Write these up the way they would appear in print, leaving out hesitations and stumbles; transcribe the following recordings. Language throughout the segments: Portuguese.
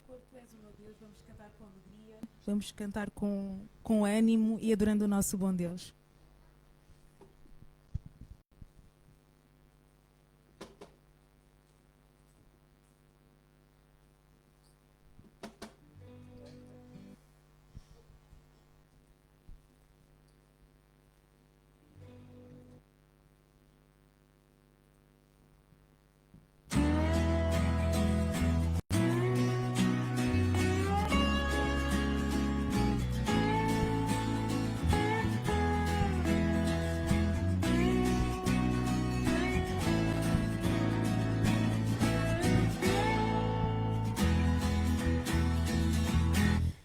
Senhor, Tu és o meu Deus, vamos cantar com alegria, vamos cantar com ânimo e adorando o nosso bom Deus.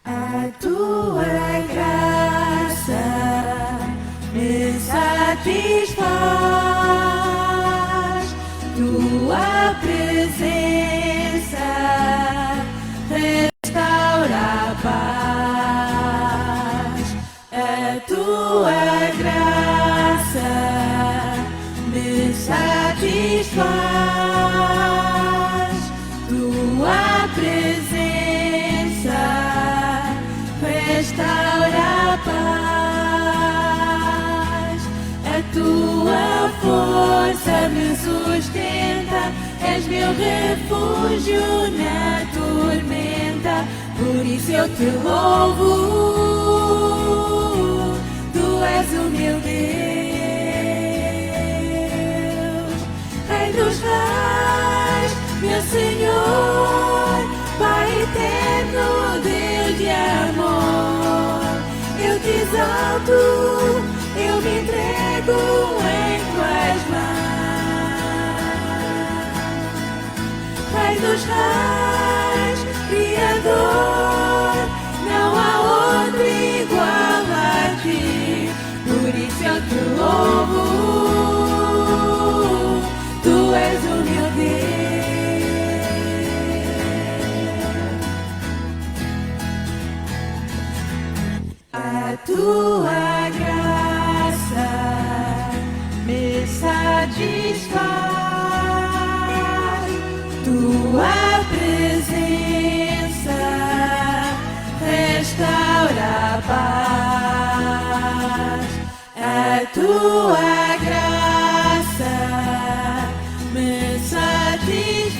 A tua graça me satisfaz, tua presença restaura a paz. A tua graça me satisfaz, tua presença restaura a paz. A tua força me sustenta, és meu refúgio na tormenta. Por isso eu te louvo, tu és o meu Deus, Rei dos Reis, meu Senhor, Pai eterno, Deus de amor. Eu te exalto, eu me entrego em tuas mãos. Rei dos Reis, Criador, não há outro igual a ti. Por isso eu te louvo, tu és o meu Deus. A tua graça me satisfaz, tua presença restaura a paz. A tua graça me satisfaz,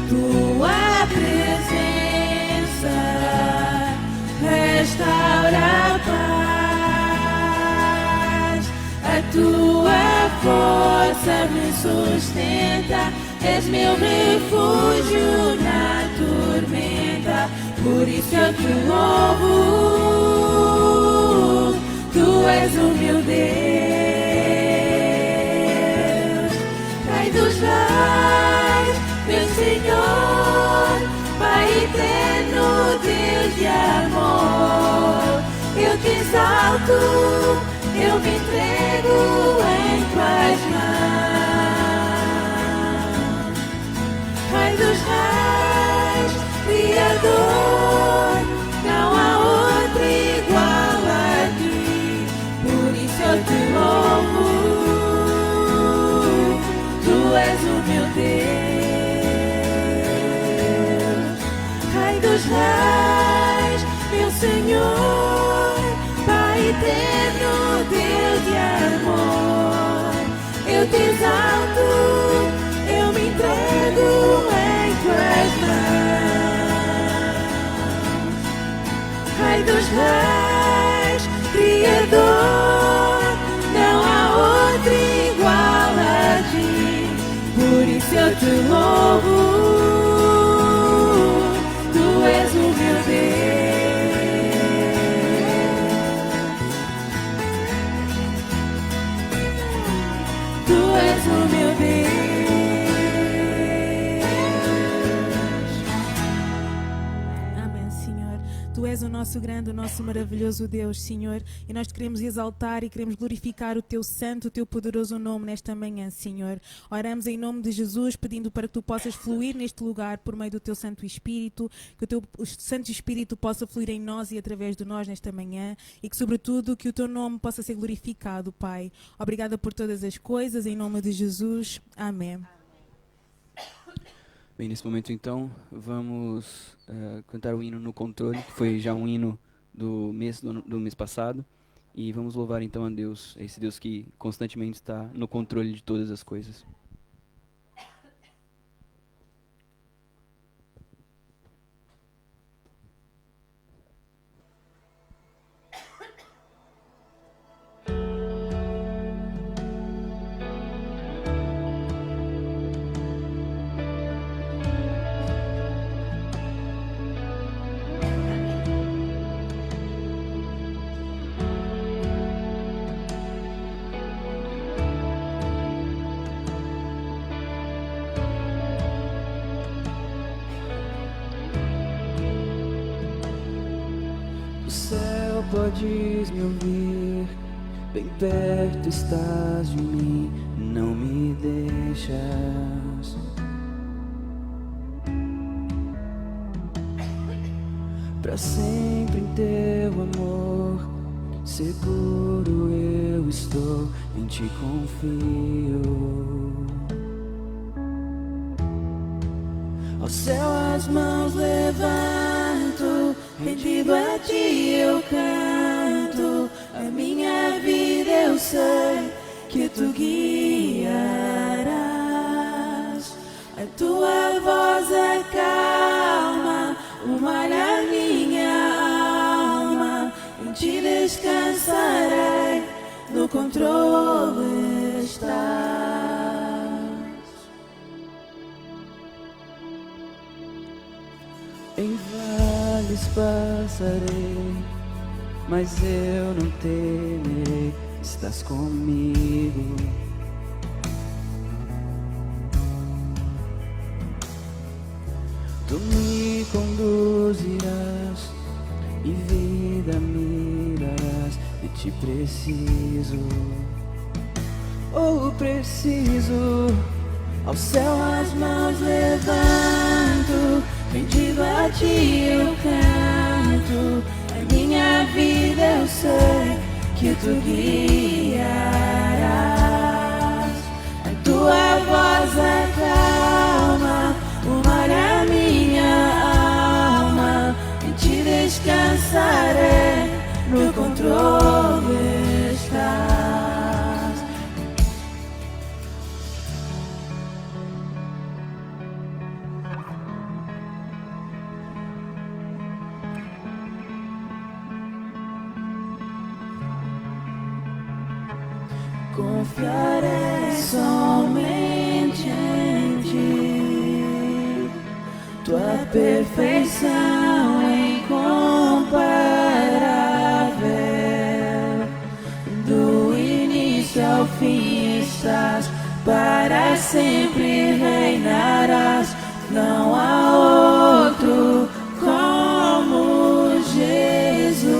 tua presença restaura a paz. A tua força me sustenta, és meu refúgio na tormenta. Por isso eu te louvo, tu és o meu Deus, Rei dos Reis, meu Senhor, Pai eterno, Deus de amor. Eu te exalto, eu me entrego em tuas mãos. Rei dos Reis, Criador, não há outro igual a ti. Por isso eu te louvo, tu és o meu Deus, Rei dos Reis, meu Senhor, Pai eterno, Deus de amor. Eu te exalto, eu me entrego em tuas mãos. Rei dos Reis, Criador, não há outro igual a ti. Por isso eu te louvo, tu és o meu Deus. Tu és o meu Deus. Amém, Senhor. Tu és o nosso grande, o nosso maravilhoso Deus, Senhor, e nós te queremos exaltar e queremos glorificar o teu santo, o teu poderoso nome nesta manhã, Senhor. Oramos em nome de Jesus, pedindo para que tu possas fluir neste lugar por meio do teu Santo Espírito, que o Santo Espírito possa fluir em nós e através de nós nesta manhã e que, sobretudo, que o teu nome possa ser glorificado, Pai. Obrigada por todas as coisas, em nome de Jesus. Amém. Bem, nesse momento então, vamos cantar o hino no controle, que foi já um hino do mês passado, e vamos louvar então a Deus, esse Deus que constantemente está no controle de todas as coisas. Do céu podes me ouvir, bem perto estás de mim, não me deixas. Pra sempre em teu amor, seguro eu estou, em ti confio. Ao céu as mãos levanto, rendido a ti eu canto. A minha vida eu sei que tu guiarás. A tua voz acalma o mar da minha alma. Em ti descansarei, no controle estás. Em vales passarei, mas eu não temerei, estás comigo. Tu me conduzirás, e vida me darás, de ti preciso. Oh, preciso. Ao céu as mãos levanto, rendido a ti eu canto. A minha vida eu sei que tu guiarás. A tua voz acalma o mar da minha alma. Em ti descansarei, no controle estás. Confiarei somente em ti, tua perfeição é incomparável. Do início ao fim estás, para sempre reinarás. Não há outro como Jesus.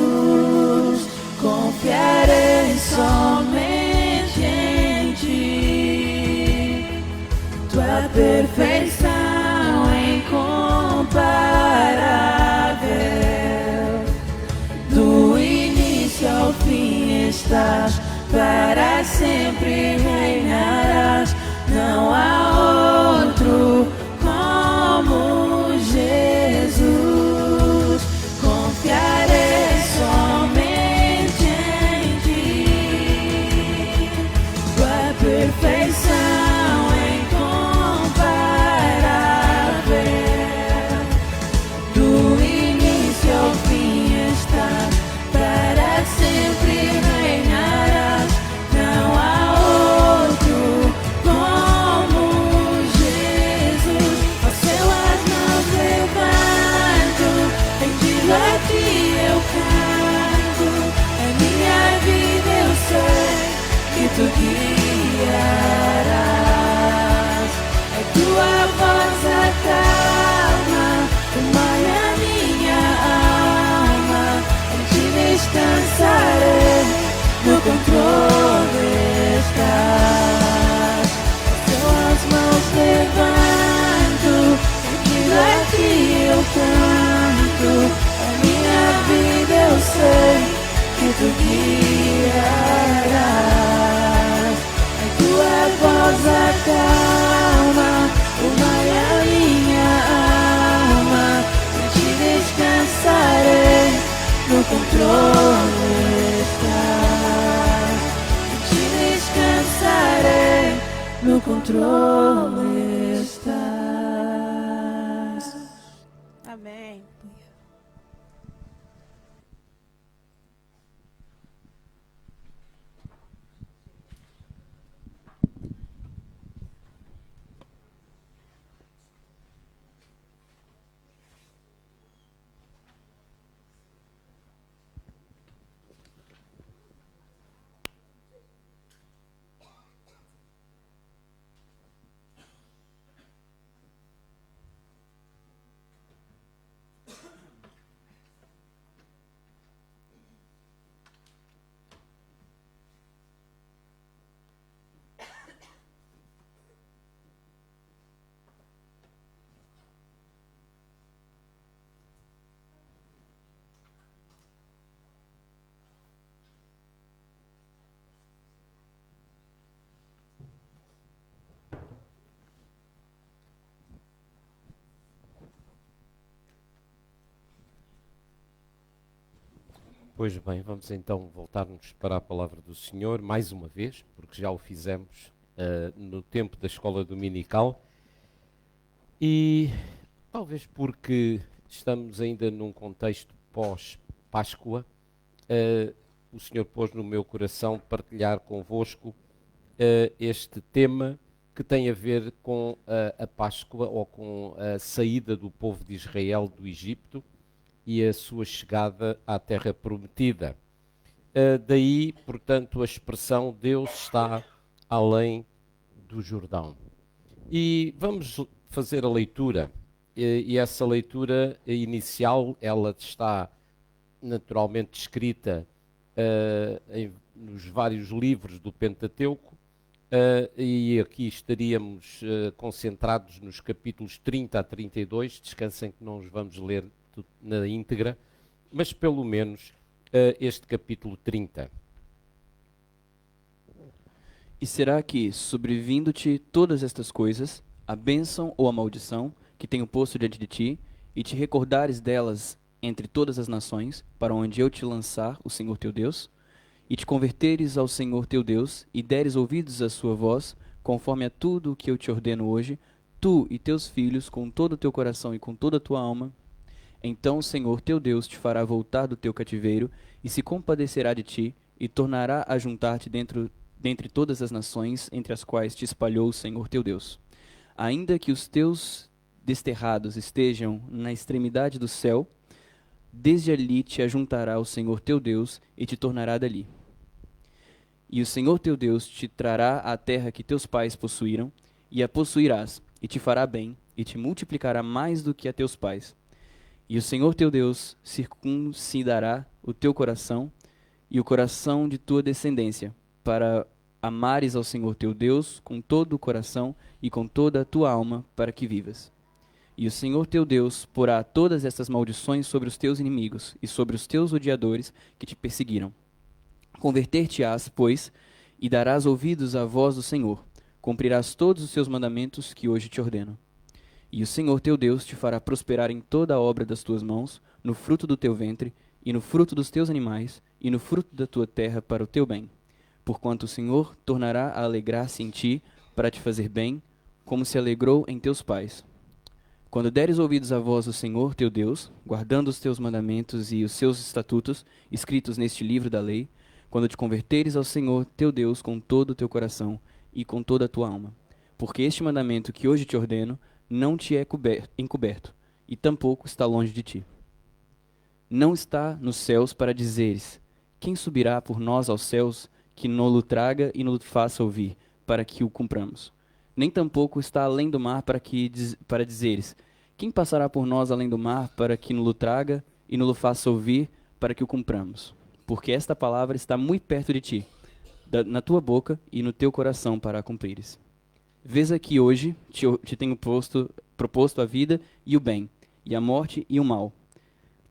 Confiarei somente tua perfeição é incomparável. Do início ao fim estás, para sempre reinarás. Não há outro como Jesus. Confiarei somente em ti, tua perfeição é incomparável. Do início ao fim estás, para sempre reinarás. Não há outro como Jesus. Ao céu as mãos levanto, rendido a ti eu canto. A minha vida eu sei que tu guiarás. A tua voz acalma o mar da minha alma. Em ti descansarei, no controle estás. Ao céu as mãos levanto, rendido a ti eu canto. A minha vida eu sei que tu guiarás. A tua voz acalma o mar da minha Pois bem, vamos então voltar-nos para a palavra do Senhor mais uma vez, porque já o fizemos no tempo da escola dominical e talvez porque estamos ainda num contexto pós-Páscoa, o Senhor pôs no meu coração partilhar convosco este tema que tem a ver com a Páscoa ou com a saída do povo de Israel do Egito e a sua chegada à Terra Prometida. Daí, portanto, a expressão Deus está além do Jordão. E vamos fazer a leitura. E essa leitura inicial, ela está naturalmente descrita nos vários livros do Pentateuco, e aqui estaríamos concentrados nos capítulos 30 a 32, descansem que não os vamos ler na íntegra, mas pelo menos este capítulo 30. E será que, sobrevindo-te todas estas coisas, a bênção ou a maldição que tenho posto diante de ti, e te recordares delas entre todas as nações, para onde eu te lançar, o Senhor teu Deus, e te converteres ao Senhor teu Deus, e deres ouvidos à sua voz, conforme a tudo o que eu te ordeno hoje, tu e teus filhos, com todo o teu coração e com toda a tua alma, então o Senhor teu Deus te fará voltar do teu cativeiro, e se compadecerá de ti, e tornará a juntar-te dentre todas as nações entre as quais te espalhou o Senhor teu Deus. Ainda que os teus desterrados estejam na extremidade do céu, desde ali te ajuntará o Senhor teu Deus e te tornará dali. E o Senhor teu Deus te trará à terra que teus pais possuíram, e a possuirás, e te fará bem, e te multiplicará mais do que a teus pais. E o Senhor teu Deus circuncidará o teu coração e o coração de tua descendência, para amares ao Senhor teu Deus com todo o coração e com toda a tua alma, para que vivas. E o Senhor teu Deus porá todas estas maldições sobre os teus inimigos e sobre os teus odiadores que te perseguiram. Converter-te-ás, pois, e darás ouvidos à voz do Senhor. Cumprirás todos os seus mandamentos que hoje te ordeno. E o Senhor teu Deus te fará prosperar em toda a obra das tuas mãos, no fruto do teu ventre, e no fruto dos teus animais, e no fruto da tua terra para o teu bem. Porquanto o Senhor tornará a alegrar-se em ti, para te fazer bem, como se alegrou em teus pais. Quando deres ouvidos à voz do Senhor teu Deus, guardando os teus mandamentos e os seus estatutos, escritos neste livro da lei, quando te converteres ao Senhor teu Deus com todo o teu coração e com toda a tua alma. Porque este mandamento que hoje te ordeno não te é encoberto, e tampouco está longe de ti. Não está nos céus para dizeres, quem subirá por nós aos céus, que no-lo traga e no-lo faça ouvir, para que o cumpramos. Nem tampouco está além do mar para dizeres, quem passará por nós além do mar, para que no-lo traga e no-lo faça ouvir, para que o cumpramos. Porque esta palavra está muito perto de ti, na tua boca e no teu coração, para a cumprires. Vês aqui hoje, te tenho proposto a vida e o bem, e a morte e o mal.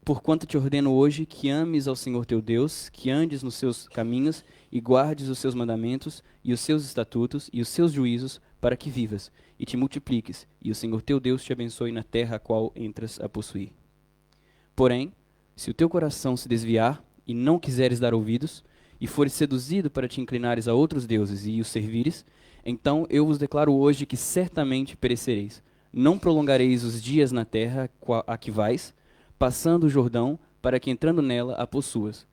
Porquanto te ordeno hoje que ames ao Senhor teu Deus, que andes nos seus caminhos e guardes os seus mandamentos e os seus estatutos e os seus juízos, para que vivas e te multipliques, e o Senhor teu Deus te abençoe na terra a qual entras a possuir. Porém, se o teu coração se desviar e não quiseres dar ouvidos, e fores seduzido para te inclinares a outros deuses e os servires, então eu vos declaro hoje que certamente perecereis. Não prolongareis os dias na terra a que vais, passando o Jordão, para que entrando nela a possuas.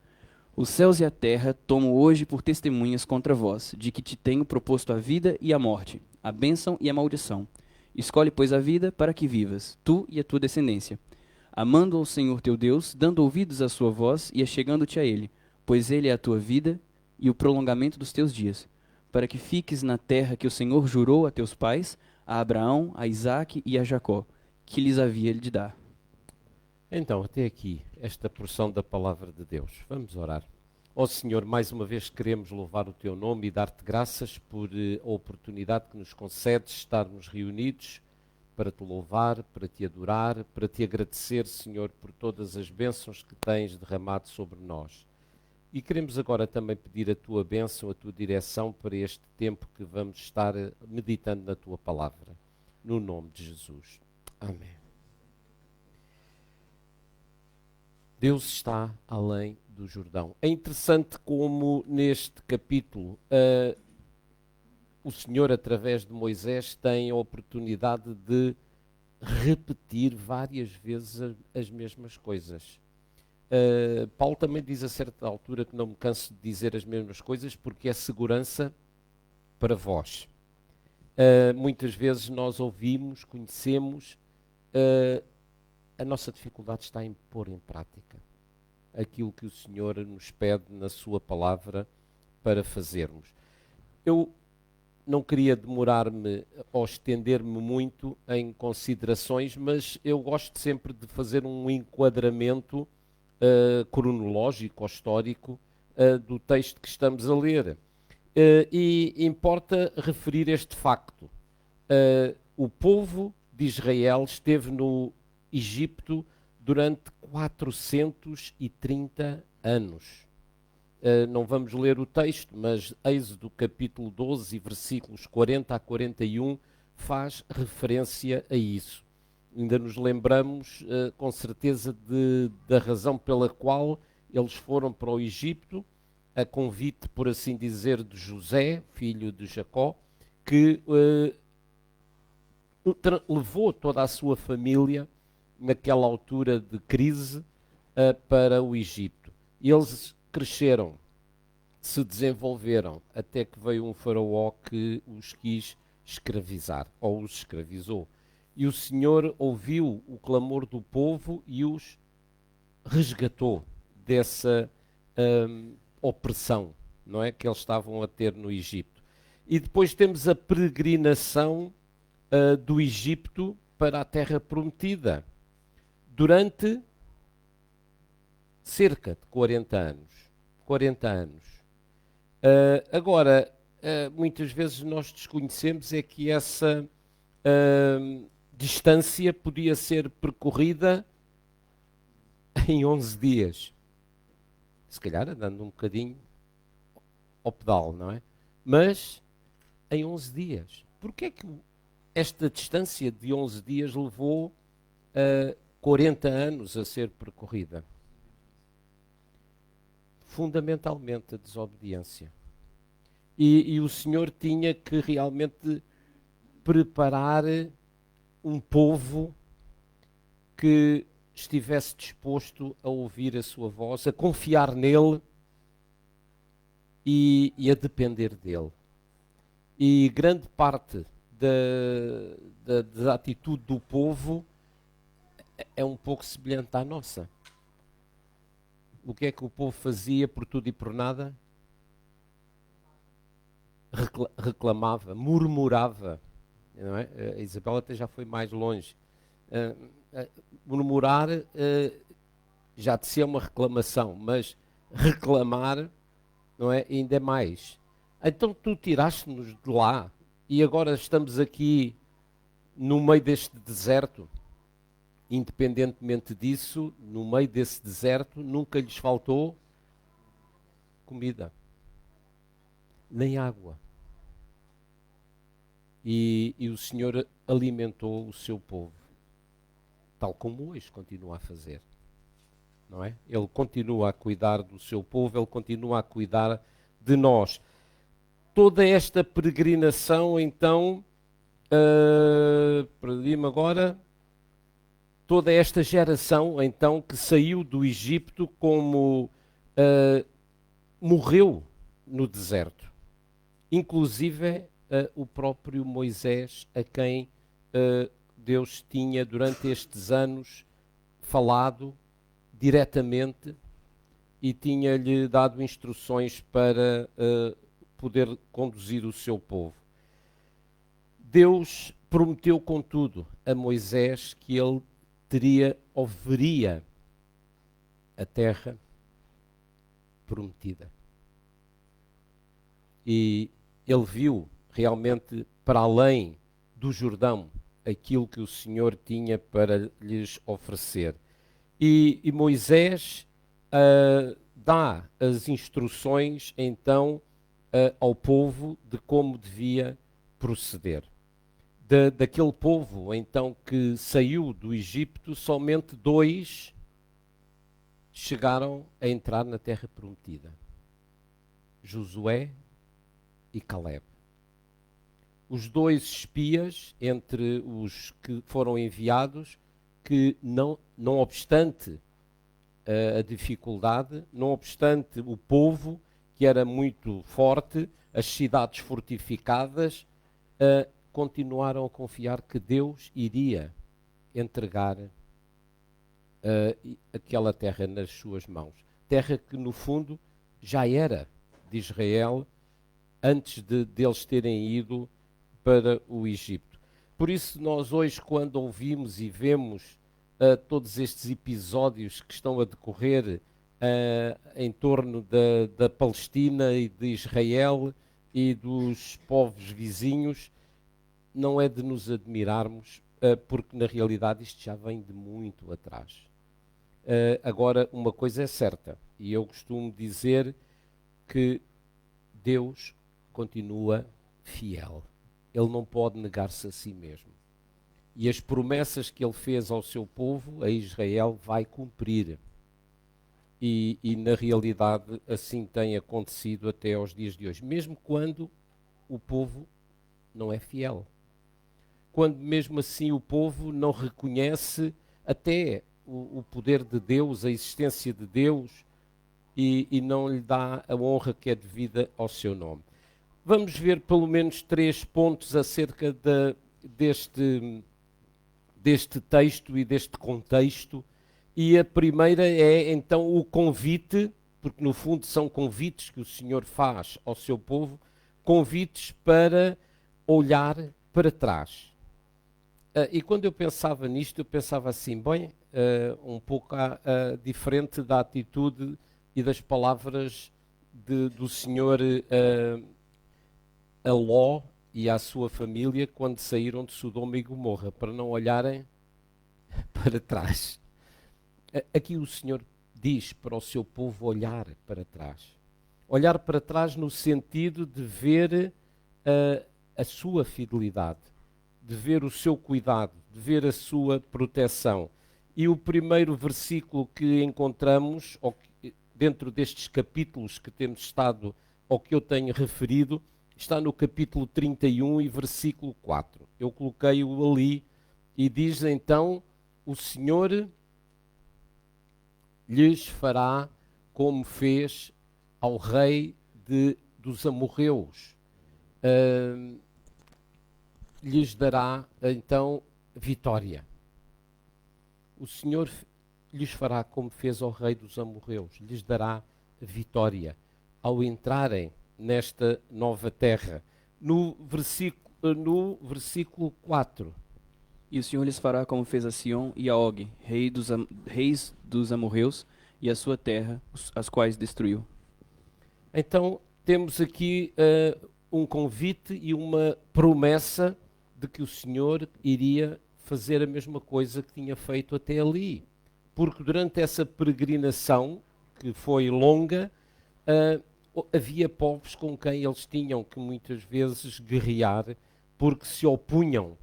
Os céus e a terra tomo hoje por testemunhas contra vós, de que te tenho proposto a vida e a morte, a bênção e a maldição. Escolhe, pois, a vida para que vivas, tu e a tua descendência, amando ao Senhor teu Deus, dando ouvidos à sua voz e achegando-te a ele, pois ele é a tua vida e o prolongamento dos teus dias, para que fiques na terra que o Senhor jurou a teus pais, a Abraão, a Isaque e a Jacó, que lhes havia de dar. Então, até aqui, esta porção da palavra de Deus. Vamos orar. Ó Senhor, mais uma vez queremos louvar o Teu nome e dar-te graças por a oportunidade que nos concedes estarmos reunidos para Te louvar, para Te adorar, para Te agradecer, Senhor, por todas as bênçãos que Tens derramado sobre nós. E queremos agora também pedir a Tua bênção, a Tua direção para este tempo que vamos estar meditando na Tua palavra. No nome de Jesus. Amém. Deus está além do Jordão. É interessante como neste capítulo o Senhor, através de Moisés, tem a oportunidade de repetir várias vezes as mesmas coisas. Paulo também diz a certa altura que não me canso de dizer as mesmas coisas porque é segurança para vós. Muitas vezes nós ouvimos, conhecemos, a nossa dificuldade está em pôr em prática aquilo que o Senhor nos pede na sua palavra para fazermos. Eu não queria demorar-me ou estender-me muito em considerações, mas eu gosto sempre de fazer um enquadramento cronológico ou histórico do texto que estamos a ler. E importa referir este facto. O povo de Israel esteve no Egito durante 430 anos. Não vamos ler o texto, mas Êxodo capítulo 12, versículos 40 a 41, faz referência a isso. Ainda nos lembramos com certeza da razão pela qual eles foram para o Egito, a convite, por assim dizer, de José, filho de Jacó, que levou toda a sua família, naquela altura de crise, para o Egito. Eles cresceram, se desenvolveram, até que veio um faraó que os quis escravizar, ou os escravizou. E o Senhor ouviu o clamor do povo e os resgatou dessa opressão, não é, que eles estavam a ter no Egito. E depois temos a peregrinação do Egito para a Terra Prometida, durante cerca de 40 anos. 40 anos. Agora, muitas vezes nós desconhecemos é que essa distância podia ser percorrida em 11 dias. Se calhar andando um bocadinho ao pedal, não é? Mas em 11 dias. Porquê é que esta distância de 11 dias levou 40 anos a ser percorrida? Fundamentalmente a desobediência. E o Senhor tinha que realmente preparar um povo que estivesse disposto a ouvir a sua voz, a confiar nele e a depender dele. E grande parte da atitude do povo é um pouco semelhante à nossa. O que é que o povo fazia por tudo e por nada? Reclamava, murmurava. Não é? A Isabela até já foi mais longe. Murmurar já de ser uma reclamação, mas reclamar, não é, ainda é mais. Então tu tiraste-nos de lá e agora estamos aqui no meio deste deserto. Independentemente disso, no meio desse deserto nunca lhes faltou comida, nem água. E o Senhor alimentou o seu povo, tal como hoje continua a fazer, não é? Ele continua a cuidar do seu povo, ele continua a cuidar de nós. Toda esta peregrinação, então, perdi-me agora, toda esta geração, então, que saiu do Egito como morreu no deserto, inclusive o próprio Moisés, a quem Deus tinha durante estes anos falado diretamente e tinha-lhe dado instruções para poder conduzir o seu povo. Deus prometeu, contudo, a Moisés que ele teria ou veria a terra prometida. E ele viu realmente para além do Jordão aquilo que o Senhor tinha para lhes oferecer. E Moisés dá as instruções então ao povo de como devia proceder. Daquele povo então que saiu do Egito, somente 2 chegaram a entrar na terra prometida. Josué e Caleb. Os dois espias, entre os que foram enviados, que não obstante a dificuldade, não obstante o povo, que era muito forte, as cidades fortificadas, continuaram a confiar que Deus iria entregar aquela terra nas suas mãos. Terra que, no fundo, já era de Israel antes deles terem ido para o Egito. Por isso, nós hoje, quando ouvimos e vemos todos estes episódios que estão a decorrer em torno da Palestina e de Israel e dos povos vizinhos, não é de nos admirarmos, porque na realidade isto já vem de muito atrás. Agora, uma coisa é certa, e eu costumo dizer que Deus continua fiel. Ele não pode negar-se a si mesmo. E as promessas que ele fez ao seu povo, a Israel, vai cumprir. E na realidade assim tem acontecido até aos dias de hoje, mesmo quando o povo não é fiel. Quando mesmo assim o povo não reconhece até o poder de Deus, a existência de Deus, e não lhe dá a honra que é devida ao seu nome. Vamos ver pelo menos 3 pontos acerca deste texto e deste contexto. E a primeira é então o convite, porque no fundo são convites que o Senhor faz ao seu povo, convites para olhar para trás. E quando eu pensava nisto, eu pensava assim, bem, um pouco diferente da atitude e das palavras do Senhor a Ló e à sua família quando saíram de Sodoma e Gomorra, para não olharem para trás. Aqui o Senhor diz para o seu povo olhar para trás. Olhar para trás no sentido de ver a sua fidelidade, de ver o seu cuidado, de ver a sua proteção. E o primeiro versículo que encontramos, dentro destes capítulos que temos estado, ao que eu tenho referido, está no capítulo 31 e versículo 4. Eu coloquei-o ali e diz então, o Senhor lhes fará como fez ao rei dos amorreus. Lhes dará então vitória. O Senhor lhes fará como fez ao rei dos amorreus. Lhes dará vitória ao entrarem nesta nova terra. No versículo 4. E o Senhor lhes fará como fez a Sião e a Og, reis dos amorreus, e a sua terra, as quais destruiu. Então, temos aqui um convite e uma promessa de que o Senhor iria fazer a mesma coisa que tinha feito até ali. Porque durante essa peregrinação, que foi longa, havia povos com quem eles tinham que muitas vezes guerrear, porque se opunham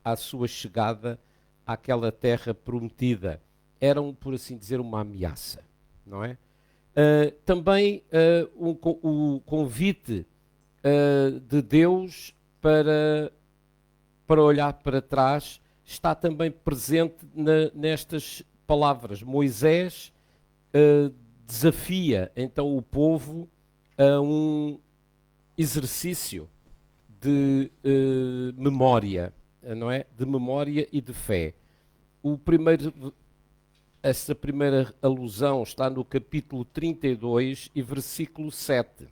à sua chegada àquela terra prometida. Eram, por assim dizer, uma ameaça, não é? Também o convite de Deus para olhar para trás está também presente nestas palavras. Moisés desafia então o povo a um exercício de memória, não é? De memória e de fé. Essa primeira alusão está no capítulo 32 e versículo 7.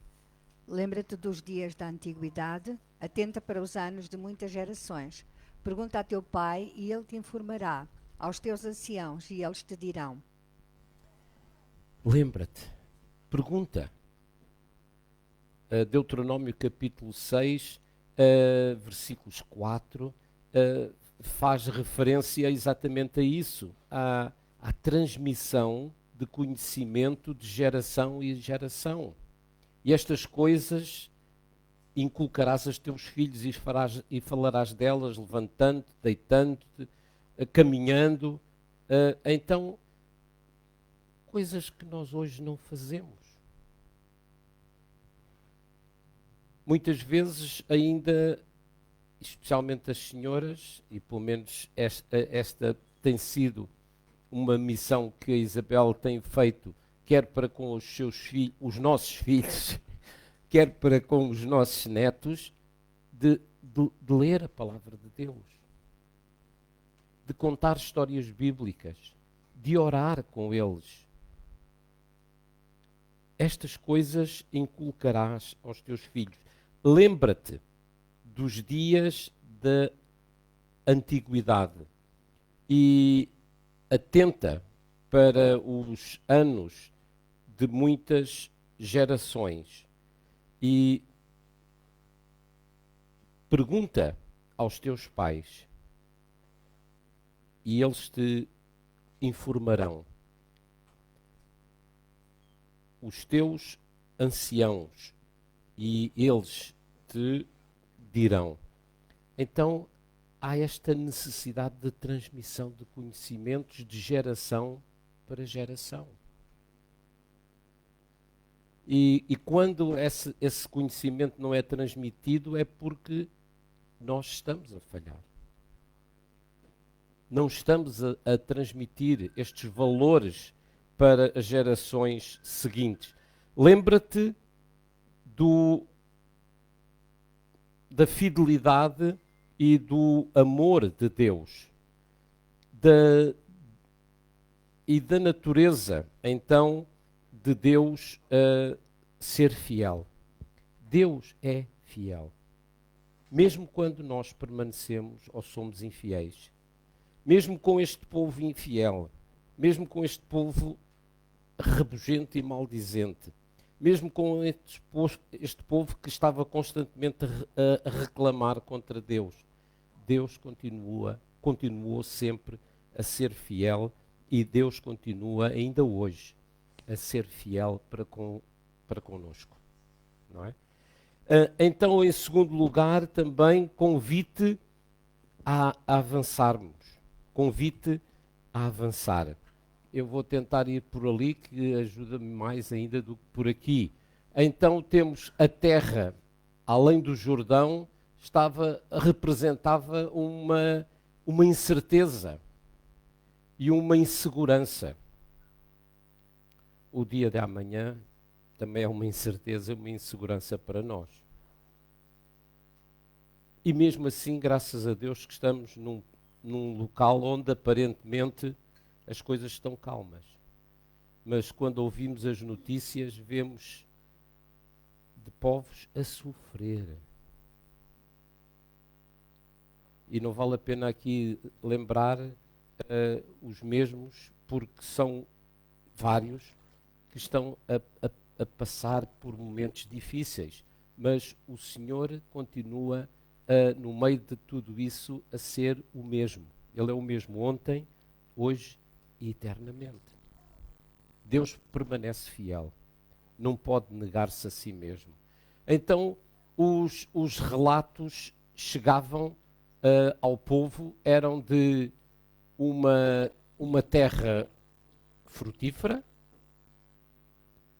Lembra-te dos dias da antiguidade, atenta para os anos de muitas gerações. Pergunta a teu pai e ele te informará, aos teus anciãos e eles te dirão. Lembra-te, pergunta. Deuteronômio capítulo 6, versículos 4, faz referência exatamente a isso, à transmissão de conhecimento de geração em geração. E estas coisas inculcarás aos teus filhos e falarás delas, levantando-te, deitando-te, caminhando. Então, coisas que nós hoje não fazemos. Muitas vezes ainda, especialmente as senhoras, e pelo menos esta tem sido uma missão que a Isabel tem feito, quer para com os seus filhos, os nossos filhos, quer para com os nossos netos, de ler a palavra de Deus, de contar histórias bíblicas, de orar com eles. Estas coisas inculcarás aos teus filhos. Lembra-te dos dias da antiguidade e atenta para os anos de muitas gerações e pergunta aos teus pais e eles te informarão. Os teus anciãos e eles te dirão. Então, há esta necessidade de transmissão de conhecimentos de geração para geração. E quando esse conhecimento não é transmitido, é porque nós estamos a falhar. Não estamos a transmitir estes valores para as gerações seguintes. Lembra-te da fidelidade e do amor de Deus e da natureza, então, de Deus ser fiel. Deus é fiel. Mesmo quando nós permanecemos ou somos infiéis. Mesmo com este povo infiel. Mesmo com este povo rabugento e maldizente. Mesmo com este povo que estava constantemente a reclamar contra Deus. Deus continuou sempre a ser fiel e Deus continua ainda hoje a ser fiel para connosco. Não é? Então, em segundo lugar, também convite a avançarmos. Convite a avançar. Eu vou tentar ir por ali, que ajuda-me mais ainda do que por aqui. Então temos a terra, além do Jordão, representava uma incerteza e uma insegurança. O dia de amanhã também é uma incerteza e uma insegurança para nós. E mesmo assim, graças a Deus, que estamos num local onde aparentemente as coisas estão calmas. Mas quando ouvimos as notícias, vemos de povos a sofrer. E não vale a pena aqui lembrar os mesmos, porque são vários que estão a passar por momentos difíceis. Mas o Senhor continua, no meio de tudo isso, a ser o mesmo. Ele é o mesmo ontem, hoje e eternamente. Deus permanece fiel. Não pode negar-se a si mesmo. Então, os relatos chegavam ao povo, eram de uma terra frutífera.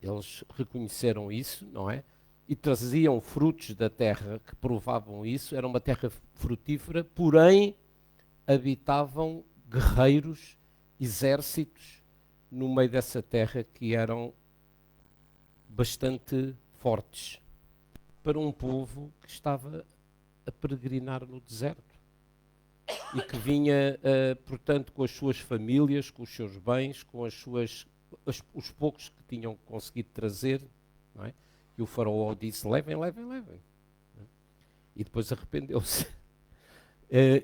Eles reconheceram isso, não é? E traziam frutos da terra que provavam isso. Era uma terra frutífera, porém habitavam guerreiros, exércitos no meio dessa terra que eram bastante fortes para um povo que estava a peregrinar no deserto e que vinha, portanto, com as suas famílias, com os seus bens, com os poucos que tinham conseguido trazer, não é? E o faraó disse: levem, levem, levem. E depois arrependeu-se.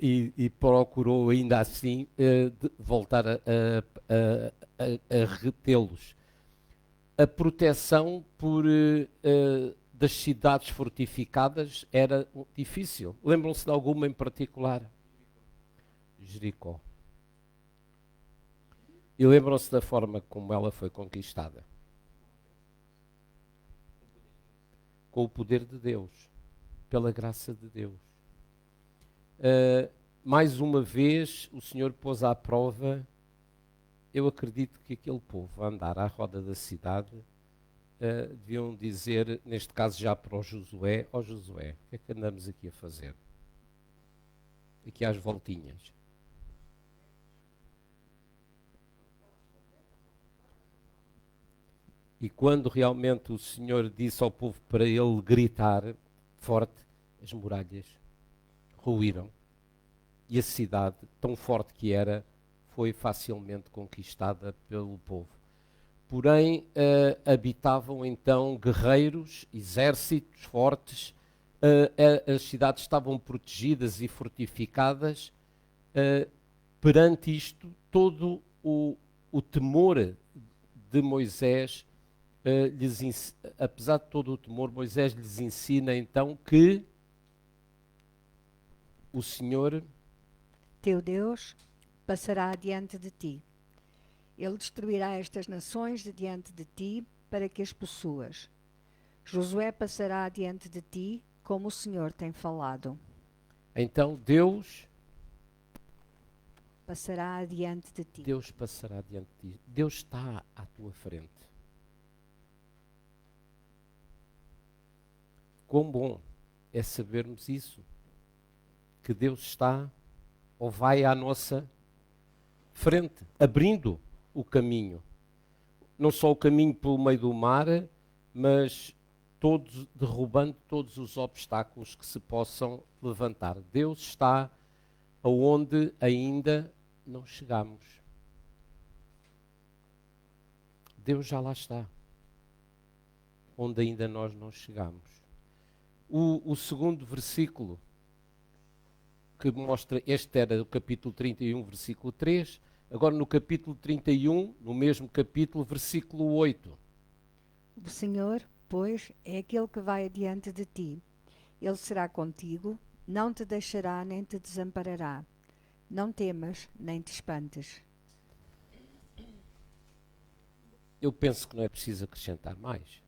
E procurou ainda assim voltar a retê-los. A proteção das cidades fortificadas era difícil. Lembram-se de alguma em particular? Jericó. E lembram-se da forma como ela foi conquistada? Com o poder de Deus, pela graça de Deus. Mais uma vez, o Senhor pôs à prova eu acredito que aquele povo a andar à roda da cidade deviam dizer, neste caso já para o Josué, ó Josué, o que é que andamos aqui a fazer? Aqui às voltinhas. E quando realmente o Senhor disse ao povo para ele gritar forte, as muralhas ruíram. E a cidade, tão forte que era, foi facilmente conquistada pelo povo. Porém, habitavam então guerreiros, exércitos fortes, as cidades estavam protegidas e fortificadas. Perante isto, todo o temor de Moisés, apesar de todo o temor, Moisés lhes ensina então que o Senhor, teu Deus, passará adiante de ti. Ele destruirá estas nações de diante de ti para que as possuas. Josué passará adiante de ti, como o Senhor tem falado. Então Deus passará adiante de ti. Deus passará adiante de ti. Deus está à tua frente. Quão bom é sabermos isso, que Deus está ou vai à nossa frente, abrindo o caminho. Não só o caminho pelo meio do mar, mas derrubando todos os obstáculos que se possam levantar. Deus está aonde ainda não chegamos. Deus já lá está, onde ainda nós não chegamos. O segundo versículo que mostra, este era o capítulo 31, versículo 3, agora no capítulo 31, no mesmo capítulo, versículo 8. O Senhor, pois, é aquele que vai adiante de ti. Ele será contigo, não te deixará nem te desamparará. Não temas, nem te espantes. Eu penso que não é preciso acrescentar mais.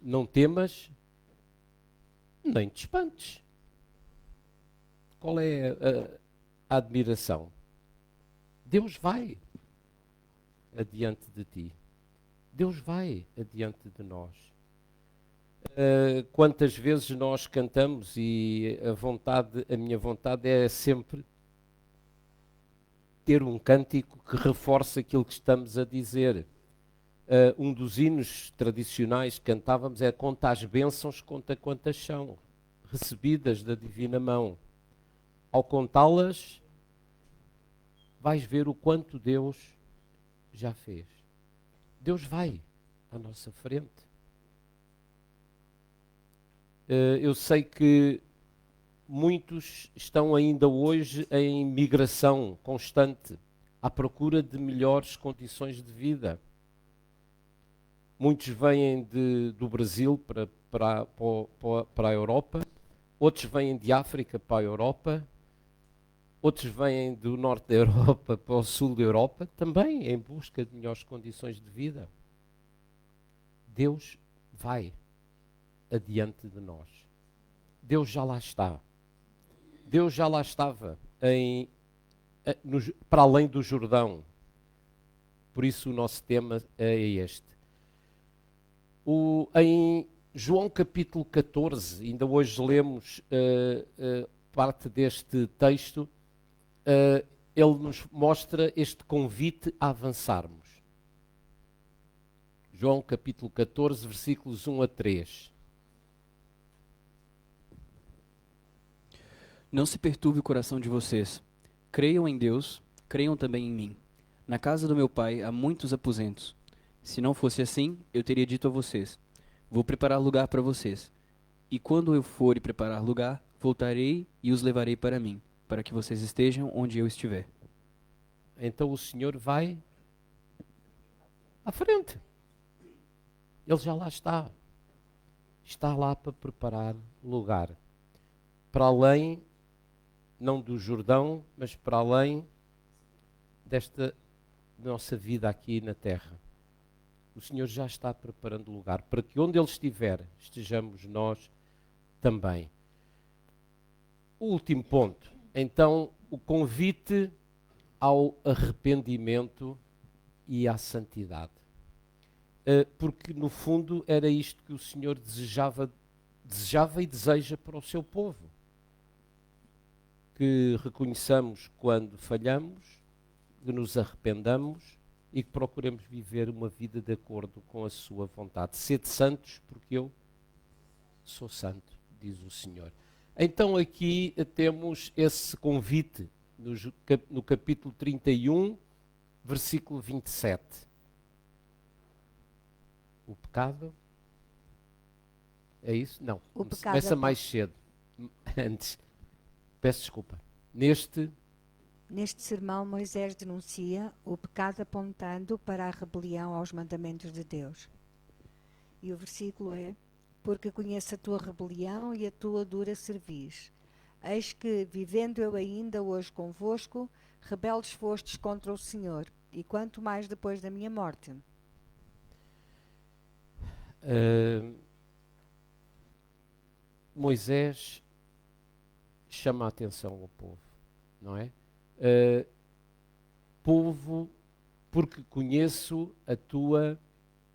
Não temas, nem te espantes. Qual é a admiração? Deus vai adiante de ti. Deus vai adiante de nós. Quantas vezes nós cantamos e a minha vontade é sempre ter um cântico que reforce aquilo que estamos a dizer. Um dos hinos tradicionais que cantávamos é: conta as bênçãos, conta quantas são, recebidas da divina mão. Ao contá-las, vais ver o quanto Deus já fez. Deus vai à nossa frente. Eu sei que muitos estão ainda hoje em migração constante, à procura de melhores condições de vida. Muitos vêm do Brasil para a Europa, outros vêm de África para a Europa, outros vêm do norte da Europa para o sul da Europa, também em busca de melhores condições de vida. Deus vai adiante de nós. Deus já lá está. Deus já lá estava, para além do Jordão. Por isso o nosso tema é este. Em João capítulo 14, ainda hoje lemos parte deste texto, ele nos mostra este convite a avançarmos. João capítulo 14, versículos 1 a 3. Não se perturbe o coração de vocês. Creiam em Deus, creiam também em mim. Na casa do meu pai há muitos aposentos. Se não fosse assim, eu teria dito a vocês: vou preparar lugar para vocês. E quando eu for e preparar lugar, voltarei e os levarei para mim, para que vocês estejam onde eu estiver. Então o Senhor vai à frente. Ele já lá está. Está lá para preparar lugar. Para além, não do Jordão, mas para além desta nossa vida aqui na terra. O Senhor já está preparando lugar para que onde Ele estiver, estejamos nós também. O último ponto. Então, o convite ao arrependimento e à santidade. Porque, no fundo, era isto que o Senhor desejava e deseja para o seu povo. Que reconheçamos quando falhamos, que nos arrependamos e que procuremos viver uma vida de acordo com a sua vontade. Sede santos, porque eu sou santo, diz o Senhor. Então aqui temos esse convite no capítulo 31, versículo 27. O pecado? É isso? Não. Começa mais cedo. Antes. Peço desculpa. Neste sermão, Moisés denuncia o pecado apontando para a rebelião aos mandamentos de Deus. E o versículo é: porque conheço a tua rebelião e a tua dura cerviz. Eis que, vivendo eu ainda hoje convosco, rebeldes fostes contra o Senhor, e quanto mais depois da minha morte. Moisés chama a atenção ao povo, não é? Povo, porque conheço a tua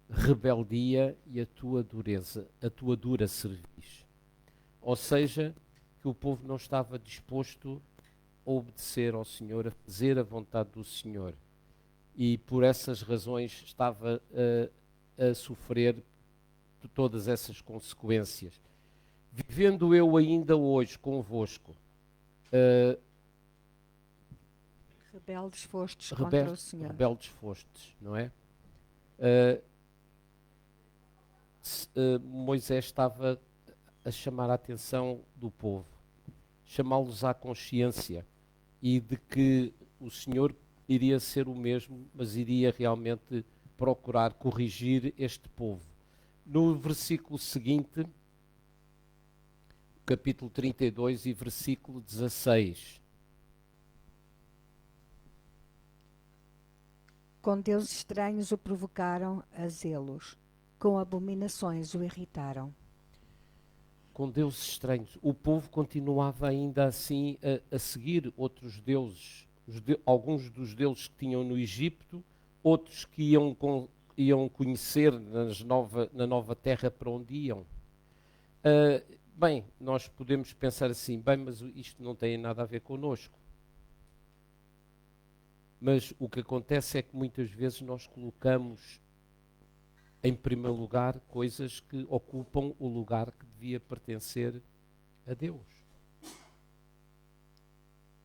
rebeldia e a tua dureza, a tua dura cerviz. Ou seja, que o povo não estava disposto a obedecer ao Senhor, a fazer a vontade do Senhor. E por essas razões estava a sofrer todas essas consequências. Vivendo eu ainda hoje convosco, rebeldes fostes contra o Senhor. Rebeldes fostes, não é? Moisés estava a chamar a atenção do povo, chamá-los à consciência e de que o Senhor iria ser o mesmo, mas iria realmente procurar corrigir este povo. No versículo seguinte, capítulo 32 e versículo 16. Com deuses estranhos o provocaram a zelos, com abominações o irritaram. Com deuses estranhos. O povo continuava ainda assim a seguir outros deuses. Alguns dos deuses que tinham no Egito, outros que iam conhecer na nova terra para onde iam. Bem, nós podemos pensar assim, bem, mas isto não tem nada a ver connosco. Mas o que acontece é que muitas vezes nós colocamos em primeiro lugar coisas que ocupam o lugar que devia pertencer a Deus.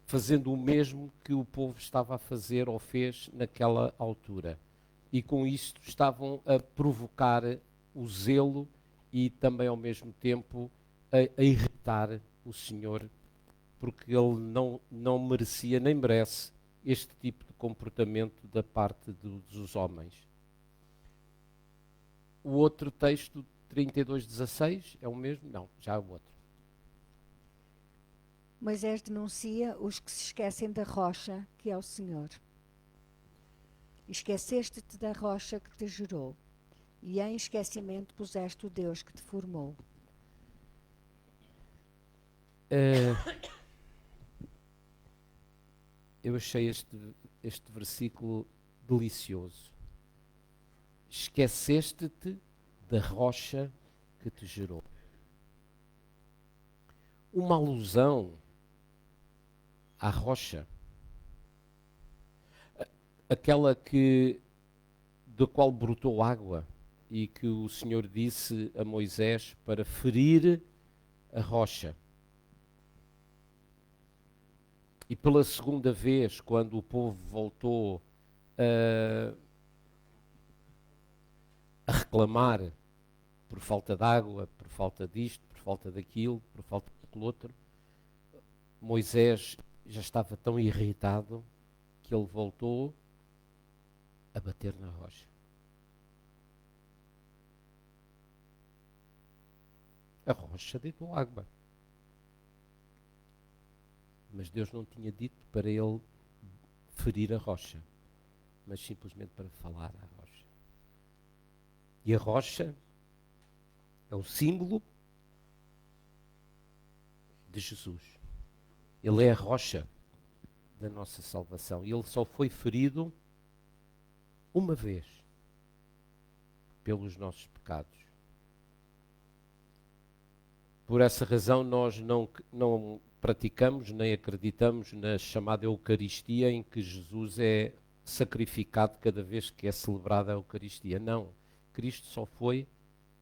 Fazendo o mesmo que o povo estava a fazer ou fez naquela altura. E com isto estavam a provocar o zelo e também ao mesmo tempo a irritar o Senhor, porque ele não merecia nem merece este tipo de comportamento da parte dos homens. O outro texto, 32:16, é o mesmo? Não, já é o outro. Moisés denuncia os que se esquecem da rocha, que é o Senhor. Esqueceste-te da rocha que te gerou, e em esquecimento puseste o Deus que te formou. Eu achei este versículo delicioso. Esqueceste-te da rocha que te gerou. Uma alusão à rocha, aquela da qual brotou água e que o Senhor disse a Moisés para ferir a rocha. E pela segunda vez, quando o povo voltou a reclamar por falta de água, por falta disto, por falta daquilo, por falta daquilo outro, Moisés já estava tão irritado que ele voltou a bater na rocha. A rocha deitou água. Mas Deus não tinha dito para ele ferir a rocha, mas simplesmente para falar à rocha. E a rocha é o símbolo de Jesus. Ele é a rocha. da nossa salvação. E ele só foi ferido uma vez pelos nossos pecados. Por essa razão nós não praticamos nem acreditamos na chamada Eucaristia, em que Jesus é sacrificado cada vez que é celebrada a Eucaristia. Não, Cristo só foi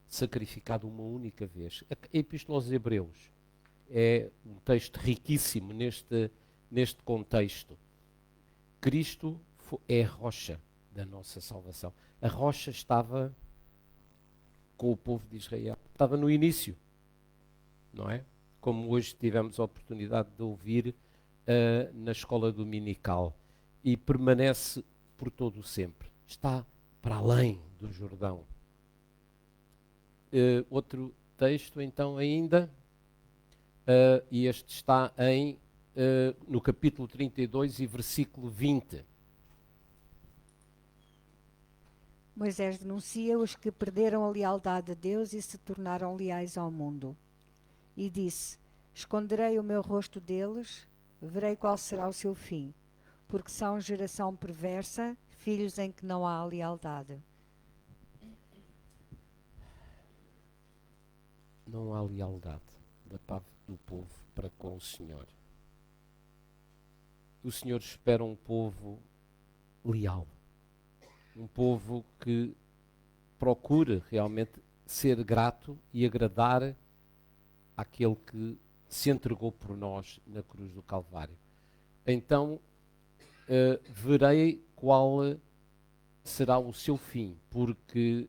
sacrificado uma única vez. A Epístola aos Hebreus é um texto riquíssimo neste contexto. Cristo é a rocha da nossa salvação. A rocha estava com o povo de Israel. Estava no início, não é? Como hoje tivemos a oportunidade de ouvir na escola dominical. E permanece por todo o sempre. Está para além do Jordão. Outro texto, então, ainda, e este está no capítulo 32 e versículo 20. Moisés denuncia os que perderam a lealdade a Deus e se tornaram leais ao mundo. E disse: esconderei o meu rosto deles, verei qual será o seu fim, porque são geração perversa, filhos em que não há lealdade. Não há lealdade da parte do povo para com o Senhor. O Senhor espera um povo leal. Um povo que procure realmente ser grato e agradar àquele que se entregou por nós na cruz do Calvário. Então, verei qual será o seu fim, porque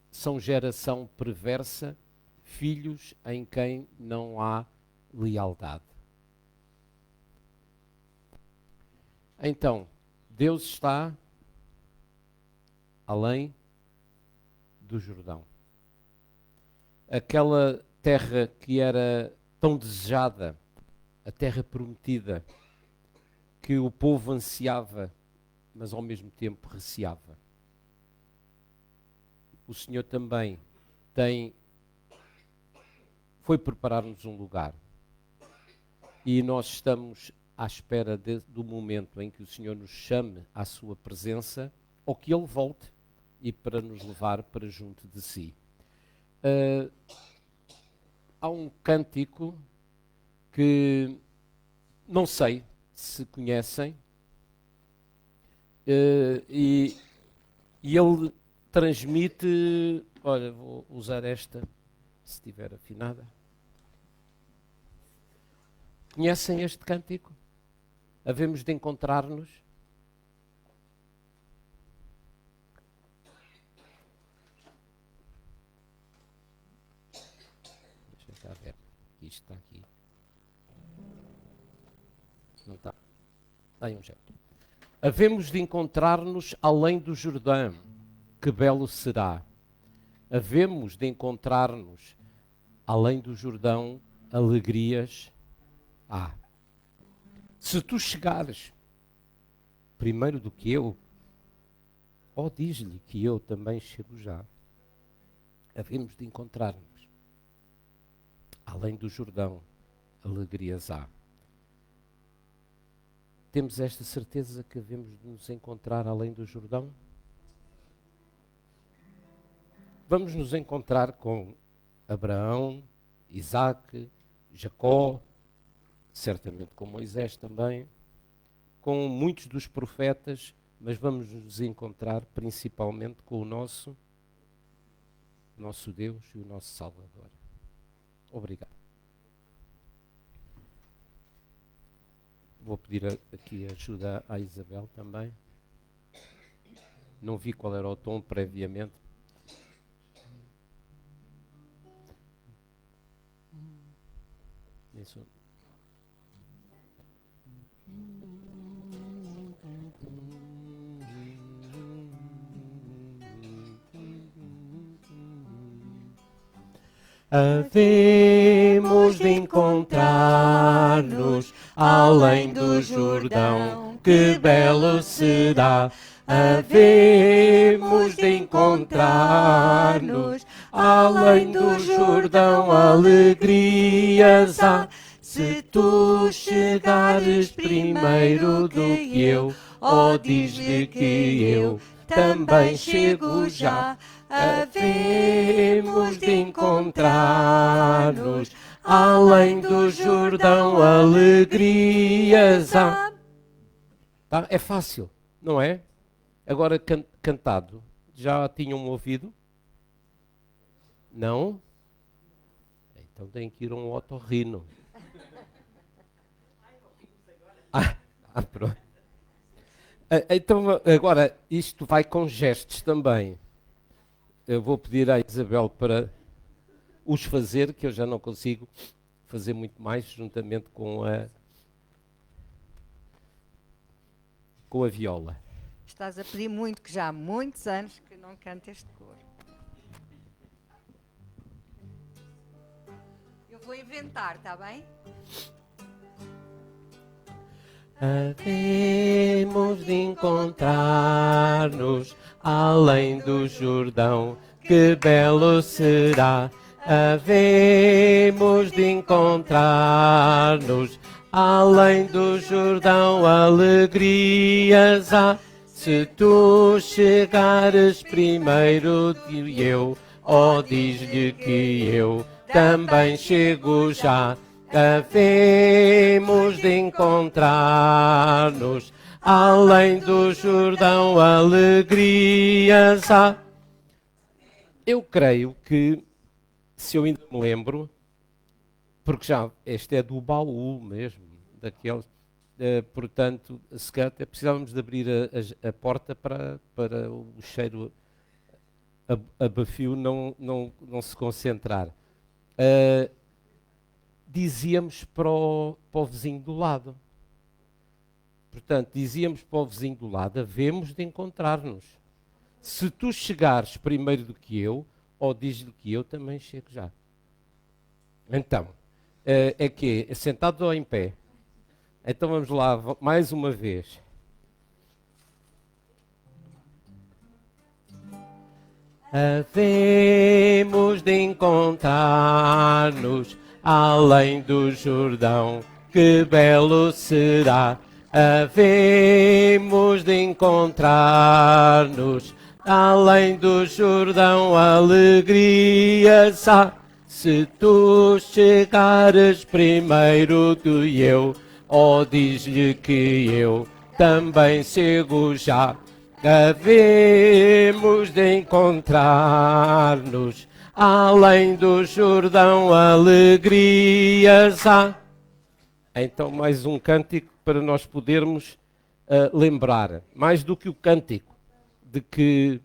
são geração perversa, filhos em quem não há lealdade. Então, Deus está além do Jordão. Aquela terra que era tão desejada, a terra prometida, que o povo ansiava, mas ao mesmo tempo receava. O Senhor também foi preparar-nos um lugar. E nós estamos à espera do momento em que o Senhor nos chame à sua presença, ou que Ele volte e para nos levar para junto de si. Há um cântico que não sei se conhecem, e ele transmite, olha, vou usar esta, se estiver afinada. Conhecem este cântico? Havemos de encontrar-nos. Deixa eu ver. Isto está aqui. Não está. Dá aí um jeito. Havemos de encontrar-nos além do Jordão. Que belo será. Havemos de encontrar-nos além do Jordão. Alegrias há. Se tu chegares primeiro do que eu, diz-lhe que eu também chego já. Havemos de encontrar-nos além do Jordão. Alegrias há. Temos esta certeza que havemos de nos encontrar além do Jordão? Vamos nos encontrar com Abraão, Isaque, Jacó, certamente com Moisés também, com muitos dos profetas, mas vamos nos encontrar principalmente com o nosso Deus e o nosso Salvador. Obrigado. Vou pedir aqui ajuda à Isabel também. Não vi qual era o tom previamente. Isso. Havemos de encontrar-nos além do Jordão, que belo será. Havemos de encontrar-nos além do Jordão, alegrias há. Se tu chegares primeiro do que eu, oh, diz-lhe que eu também chego já. Havemos de encontrar-nos além do Jordão, alegrias há. Tá? É fácil, não é? Agora cantado, já tinham ouvido? Não? Então tem que ir a um otorrino. Pronto. Então agora isto vai com gestos também. Eu vou pedir à Isabel para os fazer, que eu já não consigo fazer muito mais, juntamente com a viola. Estás a pedir muito, que já há muitos anos que não canto este coro. Eu vou inventar, está bem? Havemos de encontrar-nos além do Jordão, que belo será. Havemos de encontrar-nos além do Jordão, alegrias há. Se tu chegares primeiro que eu, oh, diz-lhe que eu também chego já. Havemos de encontrar-nos além do Jordão, alegrias há. Eu creio que, se eu ainda me lembro, porque já este é do baú mesmo, daqueles, portanto, se calhar até precisávamos de abrir a porta para o cheiro abafio não se concentrar. Dizíamos para o vizinho do lado. Portanto, dizíamos para o vizinho do lado, havemos de encontrar-nos. Se tu chegares primeiro do que eu, ou diz-lhe que eu também chego já. Então, é que é sentado ou em pé? Então vamos lá, mais uma vez. Havemos de encontrar-nos além do Jordão, que belo será. Havemos de encontrar-nos além do Jordão, alegrias há. Se tu chegares primeiro do eu, oh, diz-lhe que eu também chego já. Havemos de encontrar-nos além do Jordão, alegrias há. Então mais um cântico para nós podermos lembrar, mais do que o cântico, de que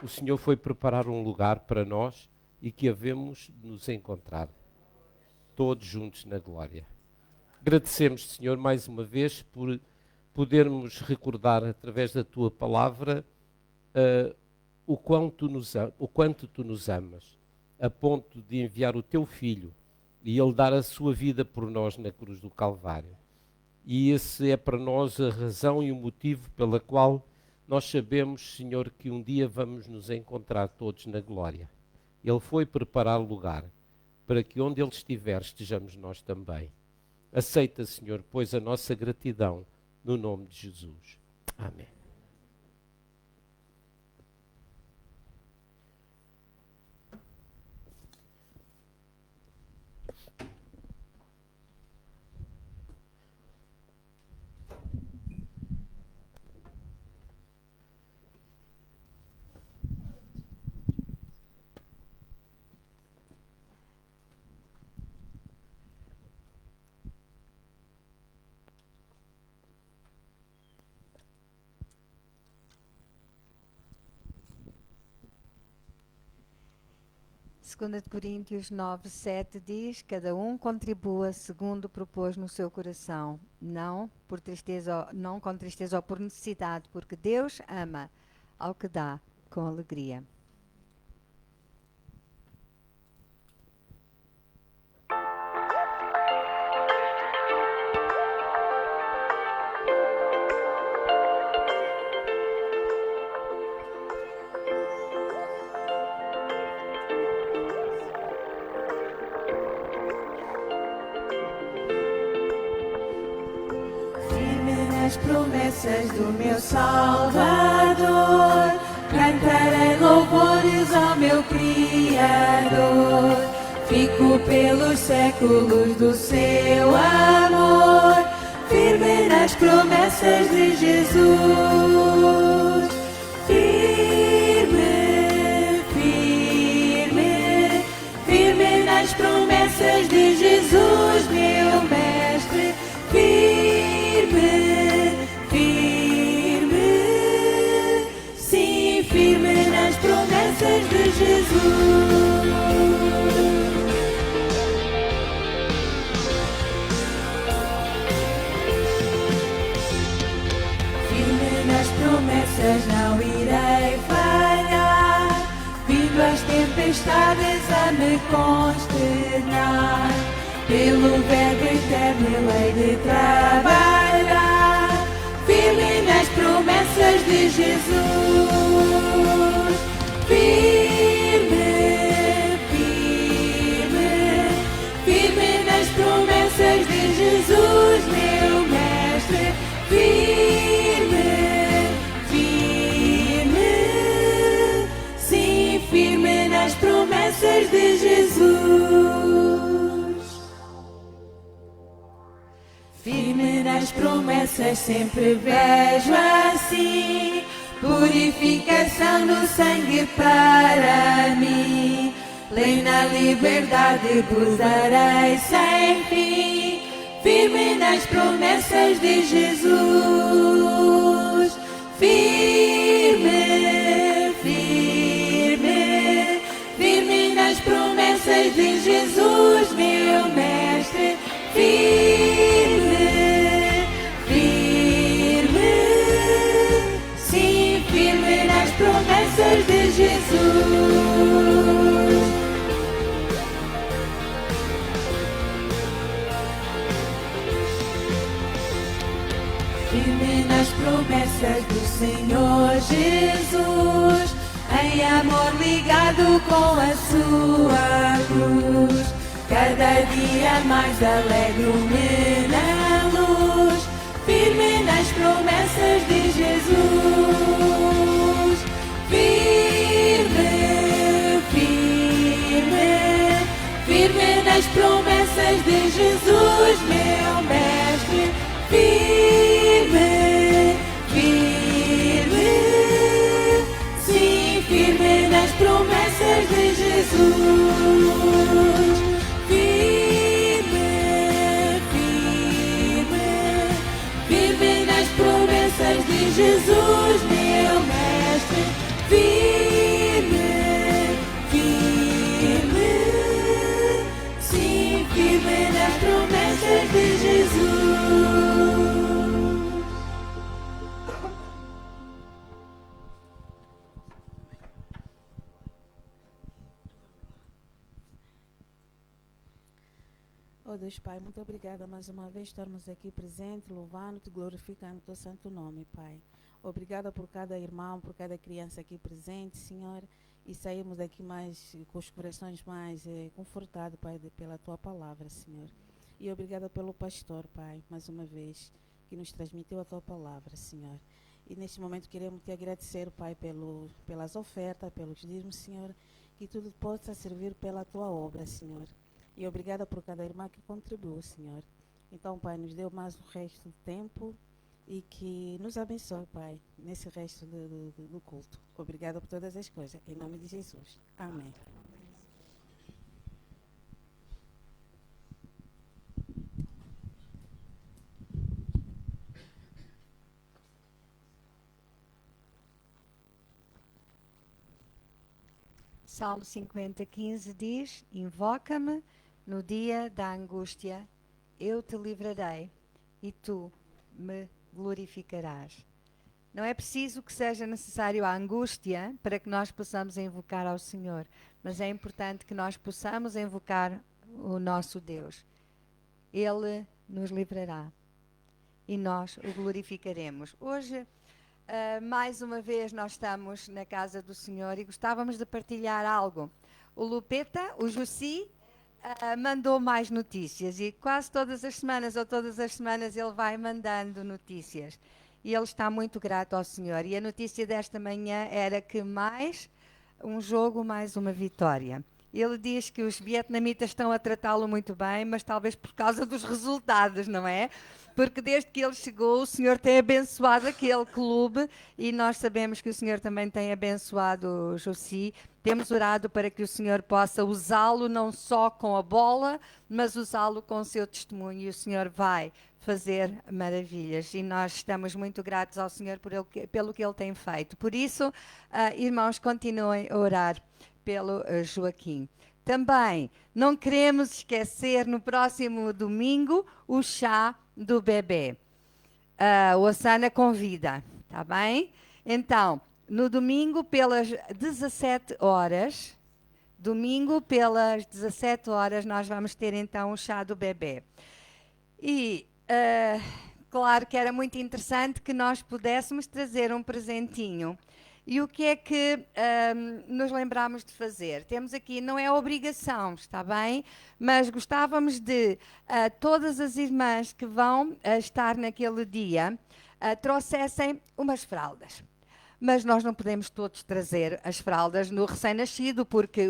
o Senhor foi preparar um lugar para nós e que havemos de nos encontrar, todos juntos na glória. Agradecemos, Senhor, mais uma vez por podermos recordar através da Tua palavra o quanto Tu nos amas, a ponto de enviar o Teu Filho e Ele dar a sua vida por nós na cruz do Calvário. E esse é para nós a razão e o motivo pela qual nós sabemos, Senhor, que um dia vamos nos encontrar todos na glória. Ele foi preparar lugar para que onde Ele estiver estejamos nós também. Aceita, Senhor, pois a nossa gratidão no nome de Jesus. Amém. Segunda de Coríntios 9, 7 diz: cada um contribua segundo propôs no seu coração, não com tristeza ou por necessidade, porque Deus ama ao que dá com alegria. nas promessas do meu Salvador. Cantarei louvores ao meu Criador. Fico pelos séculos do seu amor, firme nas promessas de Jesus. Firme, firme, firme nas promessas de Jesus, meu Mestre. Firme, firme, sim, firme nas promessas de Jesus. Não irei falhar, vindo as tempestades a me consternar. Pelo verbo eterno eu hei de trabalhar, firme nas promessas de Jesus. Firme, firme, firme nas promessas de Jesus, meu Mestre. Firme, firme nas promessas de Jesus. Firme nas promessas sempre vejo assim, purificação do sangue para mim. Lei na liberdade gozarei sem fim, firme nas promessas de Jesus. Firme, firme, firme nas promessas de Jesus, meu Mestre. Firme, firme, sim, firme nas promessas de Jesus. Firme nas promessas do Senhor Jesus, em amor ligado com a sua cruz. Cada dia mais alegro-me na luz, firme nas promessas de Jesus. Firme, firme, firme nas promessas de Jesus, meu Mestre. Firme, firme, sim, firme nas promessas de Jesus. Firme, firme, firme nas promessas de Jesus, meu Mestre. Firme, firme, sim, firme nas promessas de Jesus. Oh Deus Pai, muito obrigada mais uma vez estarmos aqui presentes, louvando-te, glorificando o teu santo nome, Pai. Obrigada por cada irmão, por cada criança aqui presente, Senhor, e saímos daqui mais com os corações mais confortados, Pai, pela tua palavra, Senhor. E obrigada pelo pastor, Pai, mais uma vez, que nos transmitiu a tua palavra, Senhor. E neste momento queremos te agradecer, Pai, pelas ofertas, pelos dízimos, Senhor, que tudo possa servir pela tua obra, Senhor. E obrigada por cada irmã que contribuiu, Senhor. Então, Pai, nos dê mais o resto do tempo e que nos abençoe, Pai, nesse resto do culto. Obrigada por todas as coisas. Em nome de Jesus. Amém. Salmo 50:15 diz: Invoca-me no dia da angústia, eu te livrarei e tu me glorificarás. Não é preciso que seja necessário a angústia para que nós possamos invocar ao Senhor, mas é importante que nós possamos invocar o nosso Deus. Ele nos livrará e nós o glorificaremos. Hoje, mais uma vez, nós estamos na casa do Senhor e gostávamos de partilhar algo. O Lupeta, o Jussi, mandou mais notícias e quase todas as semanas ou todas as semanas ele vai mandando notícias. E ele está muito grato ao Senhor. E a notícia desta manhã era que mais um jogo, mais uma vitória. Ele diz que os vietnamitas estão a tratá-lo muito bem, mas talvez por causa dos resultados, não é? Porque desde que ele chegou, o Senhor tem abençoado aquele clube e nós sabemos que o Senhor também tem abençoado o Josi. Temos orado para que o Senhor possa usá-lo não só com a bola, mas usá-lo com o seu testemunho. E o Senhor vai fazer maravilhas. E nós estamos muito gratos ao Senhor pelo que Ele tem feito. Por isso, irmãos, continuem a orar pelo Joaquim. Também não queremos esquecer no próximo domingo o chá do bebê. O Osana convida, tá bem? Então, no domingo pelas 17 horas, nós vamos ter então o chá do bebê. E claro que era muito interessante que nós pudéssemos trazer um presentinho. E o que é que nos lembramos de fazer? Temos aqui, não é obrigação, está bem? Mas gostávamos de todas as irmãs que vão estar naquele dia trouxessem umas fraldas. Mas nós não podemos todos trazer as fraldas no recém-nascido, porque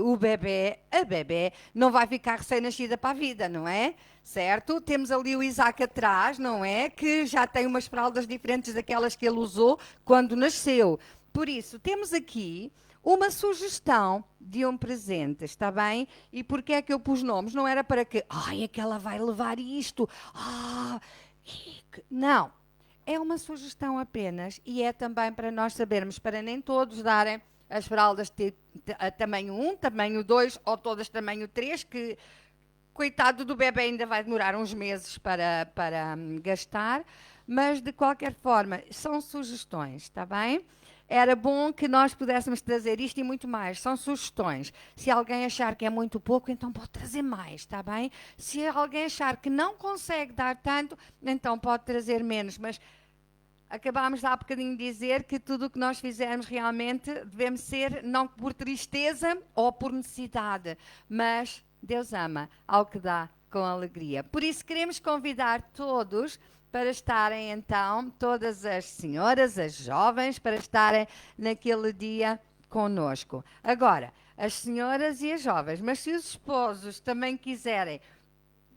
a bebê não vai ficar recém-nascida para a vida, não é? Certo? Temos ali o Isaac atrás, não é? Que já tem umas fraldas diferentes daquelas que ele usou quando nasceu. Por isso, temos aqui uma sugestão de um presente, está bem? E porquê é que eu pus nomes? Não era para que, é que ela vai levar isto. Não. É uma sugestão apenas e é também para nós sabermos, para nem todos darem as fraldas de tamanho 1, tamanho 2 ou todas tamanho 3, que coitado do bebê ainda vai demorar uns meses para gastar, mas de qualquer forma são sugestões, está bem? Era bom que nós pudéssemos trazer isto e muito mais. São sugestões. Se alguém achar que é muito pouco, então pode trazer mais, está bem? Se alguém achar que não consegue dar tanto, então pode trazer menos. Mas acabámos há bocadinho de dizer que tudo o que nós fizermos realmente devemos ser não por tristeza ou por necessidade, mas Deus ama ao que dá com alegria. Por isso queremos convidar todos para estarem então, todas as senhoras, as jovens, para estarem naquele dia conosco. Agora, as senhoras e as jovens, mas se os esposos também quiserem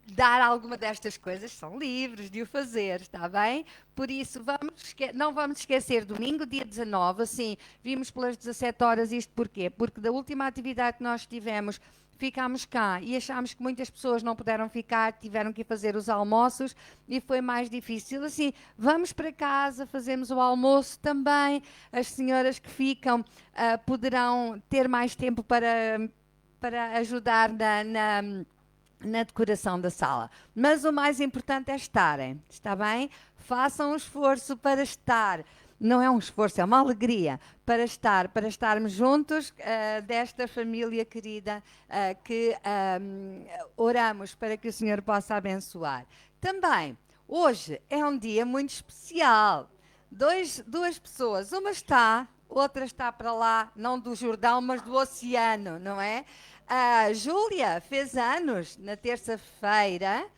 dar alguma destas coisas, são livres de o fazer, está bem? Por isso, não vamos esquecer, domingo, dia 19, assim, vimos pelas 17 horas isto porquê? Porque da última atividade que nós tivemos, ficámos cá e achámos que muitas pessoas não puderam ficar, tiveram que ir fazer os almoços e foi mais difícil. Assim, vamos para casa, fazemos o almoço também. As senhoras que ficam poderão ter mais tempo para ajudar na decoração da sala. Mas o mais importante é estarem, está bem? Façam um esforço para estar. Não é um esforço, é uma alegria para estarmos juntos desta família querida que oramos para que o Senhor possa abençoar. Também, hoje é um dia muito especial. Duas pessoas, uma está, outra está para lá, não do Jordão, mas do oceano, não é? A Júlia fez anos na terça-feira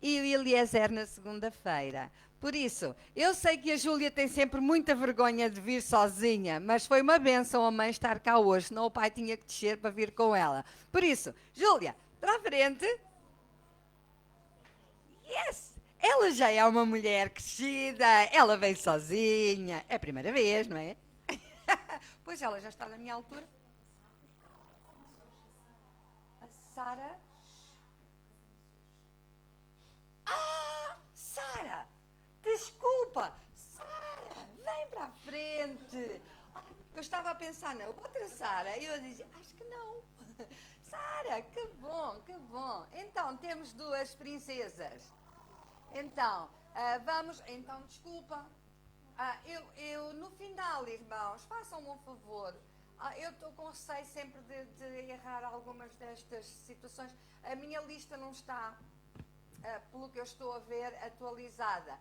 e o Eliezer na segunda-feira. Por isso, eu sei que a Júlia tem sempre muita vergonha de vir sozinha, mas foi uma bênção a mãe estar cá hoje, senão o pai tinha que descer para vir com ela. Por isso, Júlia, para a frente. Yes! Ela já é uma mulher crescida, ela vem sozinha. É a primeira vez, não é? Pois ela já está na minha altura. A Sara. Sara! Desculpa! Sara, vem para a frente! Eu estava a pensar na outra Sara e eu dizia, acho que não. Sara, que bom, que bom. Então, temos duas princesas. Então, vamos... Então, desculpa. Eu, no final, irmãos, façam-me um favor. Eu estou com receio sempre de errar algumas destas situações. A minha lista não está, pelo que eu estou a ver, atualizada.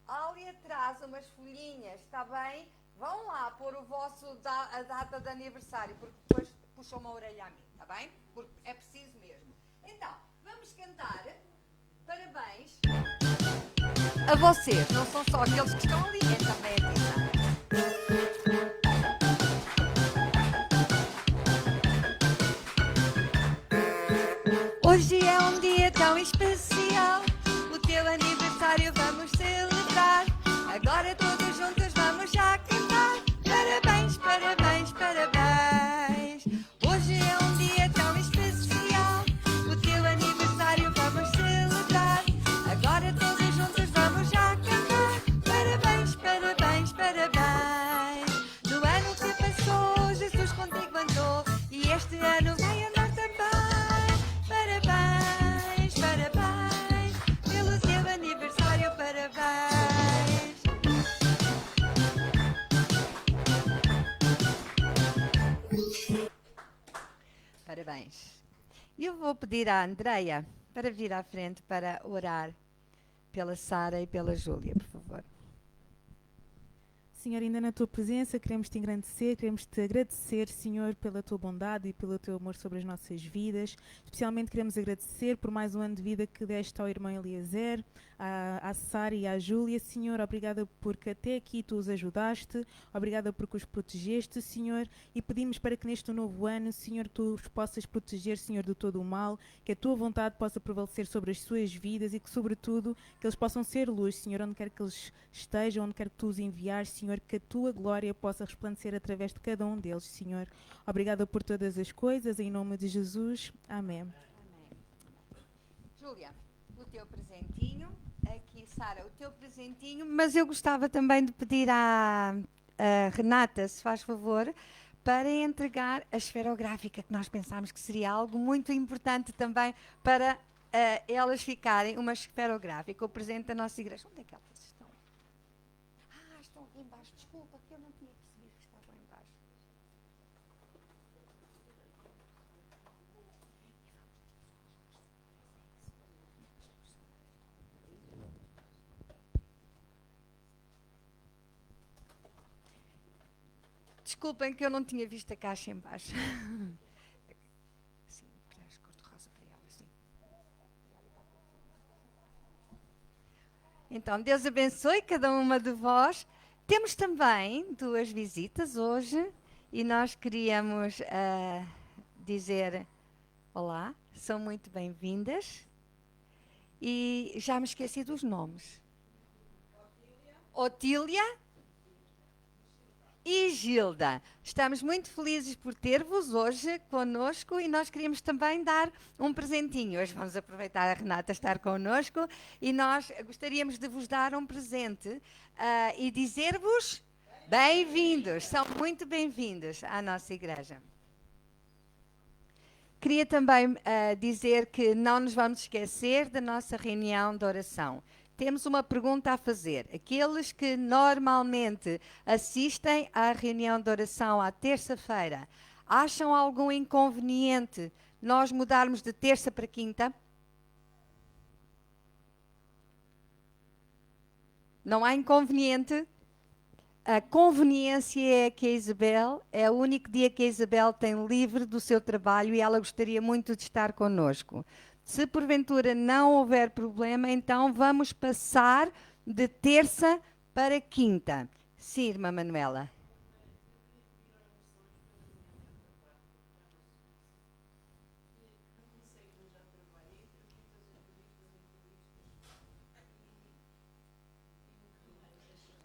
Ali atrás, umas folhinhas, está bem? Vão lá pôr a data de aniversário, porque depois puxam uma orelha a mim, está bem? Porque é preciso mesmo. Então, cantar parabéns a vocês. Não são só aqueles que estão ali, é também aqui. Hoje é um dia tão especial, o teu aniversário vamos celebrar. Agora todos juntos vamos já cantar. Parabéns, parabéns, parabéns. Hoje é um dia tão especial, o teu aniversário vamos celebrar. Agora todos juntos vamos já cantar. Parabéns, parabéns, parabéns. No ano que passou, Jesus contigo andou, e este ano vai andar também. Parabéns, parabéns, pelo teu aniversário, parabéns. Parabéns. Eu vou pedir à Andreia para vir à frente para orar pela Sara e pela Júlia, por favor. Senhor, ainda na tua presença, queremos te engrandecer, queremos te agradecer, Senhor, pela tua bondade e pelo teu amor sobre as nossas vidas. Especialmente queremos agradecer por mais um ano de vida que deste ao irmão Eliezer, à Sara e à Júlia. Senhor, obrigada porque até aqui tu os ajudaste, obrigada porque os protegeste, Senhor, e pedimos para que neste novo ano, Senhor, tu os possas proteger, Senhor, de todo o mal, que a tua vontade possa prevalecer sobre as suas vidas e que, sobretudo, que eles possam ser luz, Senhor, onde quer que eles estejam, onde quer que tu os enviares, Senhor, que a tua glória possa resplandecer através de cada um deles, Senhor. Obrigada por todas as coisas, em nome de Jesus. Amém. Amém. Júlia, o teu presentinho. Aqui, Sara, o teu presentinho. Mas eu gostava também de pedir à Renata, se faz favor, para entregar a esferográfica, que nós pensámos que seria algo muito importante também para elas ficarem uma esferográfica, o presente da nossa igreja. Onde é que elas estão? Estão aqui embaixo. Desculpa, que eu não tinha percebido que estavam embaixo. Desculpem que eu não tinha visto a caixa embaixo. Sim, queres cor-de-rosa para ela, sim. Então, Deus abençoe cada uma de vós. Temos também 2 visitas hoje e nós queríamos dizer olá, são muito bem-vindas. E já me esqueci dos nomes. Otília e Gilda. Estamos muito felizes por ter-vos hoje connosco e nós queríamos também dar um presentinho. Hoje vamos aproveitar a Renata estar connosco e nós gostaríamos de vos dar um presente e dizer-vos bem-vindos. São muito bem-vindos à nossa igreja. Queria também dizer que não nos vamos esquecer da nossa reunião de oração. Temos uma pergunta a fazer. Aqueles que normalmente assistem à reunião de oração à terça-feira, acham algum inconveniente nós mudarmos de terça para quinta? Não há inconveniente? A conveniência é que a Isabel, é o único dia que a Isabel tem livre do seu trabalho e ela gostaria muito de estar connosco. Se porventura não houver problema, então vamos passar de terça para quinta. Sim, irmã Manuela.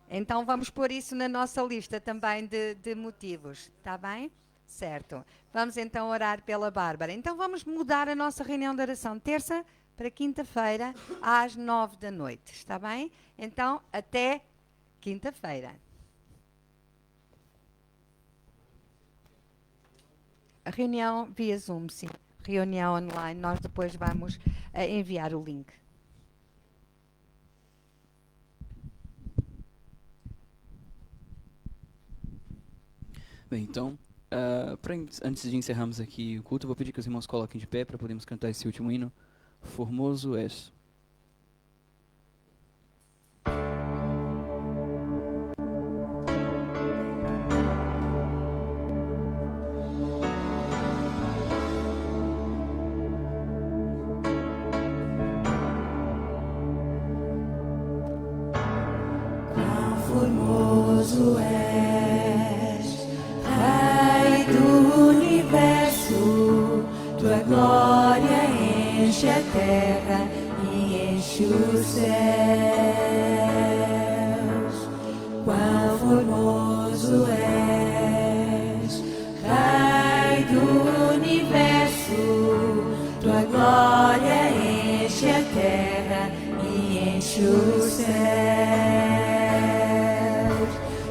Então vamos pôr isso na nossa lista também de motivos, está bem? Certo. Vamos então orar pela Bárbara. Então vamos mudar a nossa reunião de oração terça para quinta-feira às 9 da noite, está bem? Então até quinta-feira. A reunião via Zoom, sim. Reunião online. Nós depois vamos enviar o link. Bem, então, antes de encerrarmos aqui o culto, eu vou pedir que os irmãos coloquem de pé para podermos cantar esse último hino. Formoso és. formoso és, Rei do universo, tua glória enche a terra e enche os céus. Quão formoso és, Rei do universo, tua glória enche a terra e enche os céus.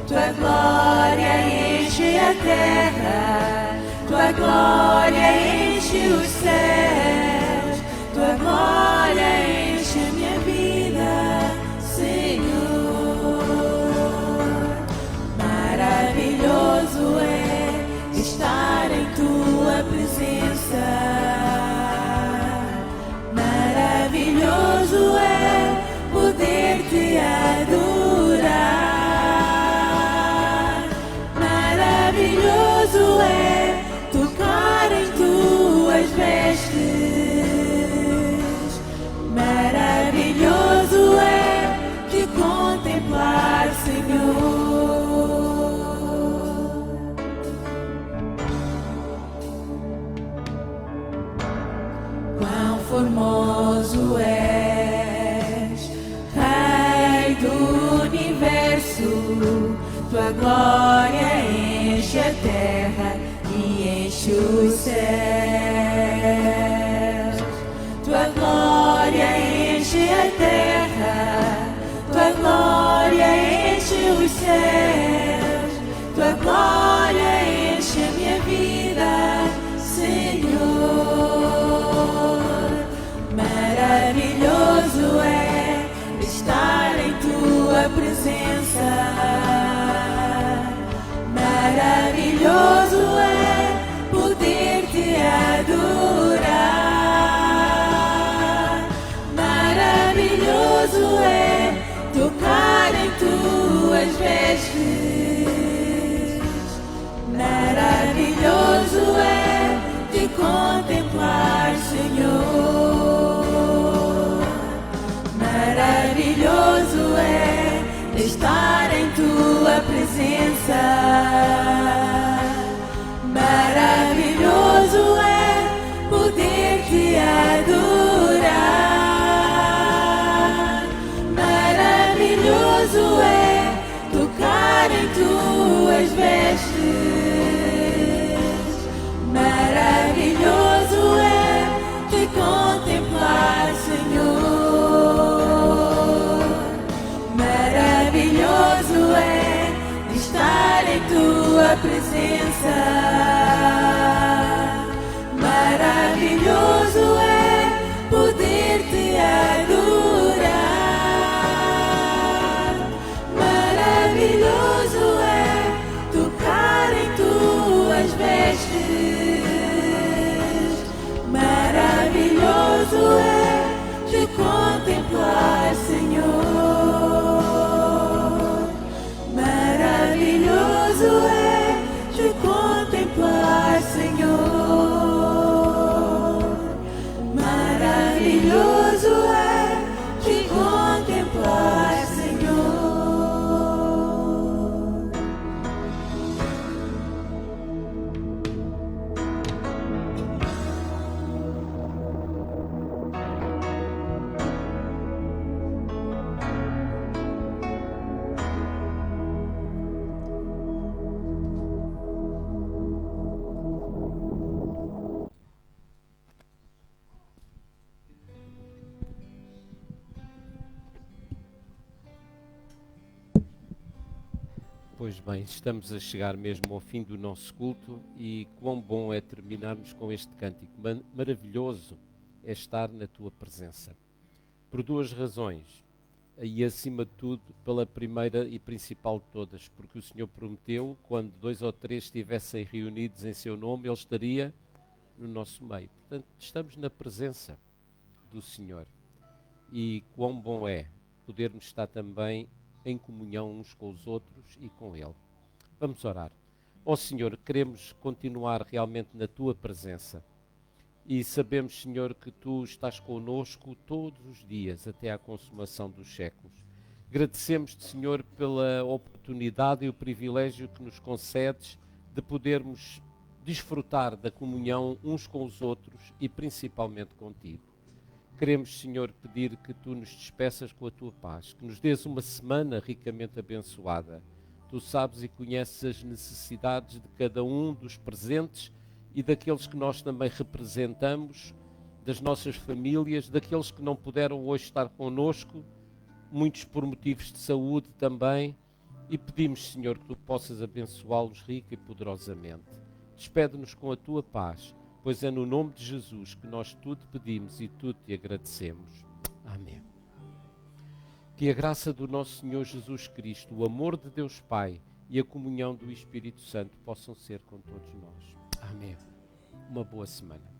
Tua glória enche a terra, tua glória enche os céus, tua glória enche a minha vida, Senhor. Maravilhoso é estar em tua presença, maravilhoso é poder te adorar. Maravilhoso é tocar em tuas vestes. Maravilhoso é te contemplar, Senhor. Quão formoso és, Rei do universo, tua glória enche a terra e enche os céus. Tua glória enche a terra, tua glória enche os céus, tua glória enche a minha vida, Senhor. Maravilhoso é estar em tua presença. Maravilhoso é poder te adorar. Maravilhoso é tocar em tuas vestes. Maravilhoso é te contemplar, Senhor. Maravilhoso é estar em tua presença. Maravilhoso é poder te adorar. Maravilhoso é tocar em tuas vestes. Maravilhoso é te contemplar, Senhor. Maravilhoso é estar em tua presença. Maravilhoso é poder te adorar. Maravilhoso é tocar em tuas vestes. Maravilhoso é te contemplar, Senhor. Maravilhoso é te contemplar, Senhor. Maravilhoso é te contemplar, Senhor. Pois bem, estamos a chegar mesmo ao fim do nosso culto e quão bom é terminarmos com este cântico. Maravilhoso é estar na tua presença. Por duas razões, e acima de tudo, pela primeira e principal de todas, porque o Senhor prometeu, quando 2 ou 3 estivessem reunidos em seu nome, Ele estaria no nosso meio. Portanto, estamos na presença do Senhor. E quão bom é podermos estar também em comunhão uns com os outros e com Ele. Vamos orar. Ó Senhor, queremos continuar realmente na Tua presença e sabemos, Senhor, que Tu estás conosco todos os dias até à consumação dos séculos. Agradecemos-te, Senhor, pela oportunidade e o privilégio que nos concedes de podermos desfrutar da comunhão uns com os outros e principalmente contigo. Queremos, Senhor, pedir que tu nos despeças com a tua paz, que nos dês uma semana ricamente abençoada. Tu sabes e conheces as necessidades de cada um dos presentes e daqueles que nós também representamos, das nossas famílias, daqueles que não puderam hoje estar connosco, muitos por motivos de saúde também, e pedimos, Senhor, que tu possas abençoá-los rica e poderosamente. Despede-nos com a tua paz, pois é no nome de Jesus que nós tudo pedimos e tudo te agradecemos. Amém. Que a graça do nosso Senhor Jesus Cristo, o amor de Deus Pai e a comunhão do Espírito Santo possam ser com todos nós. Amém. Uma boa semana.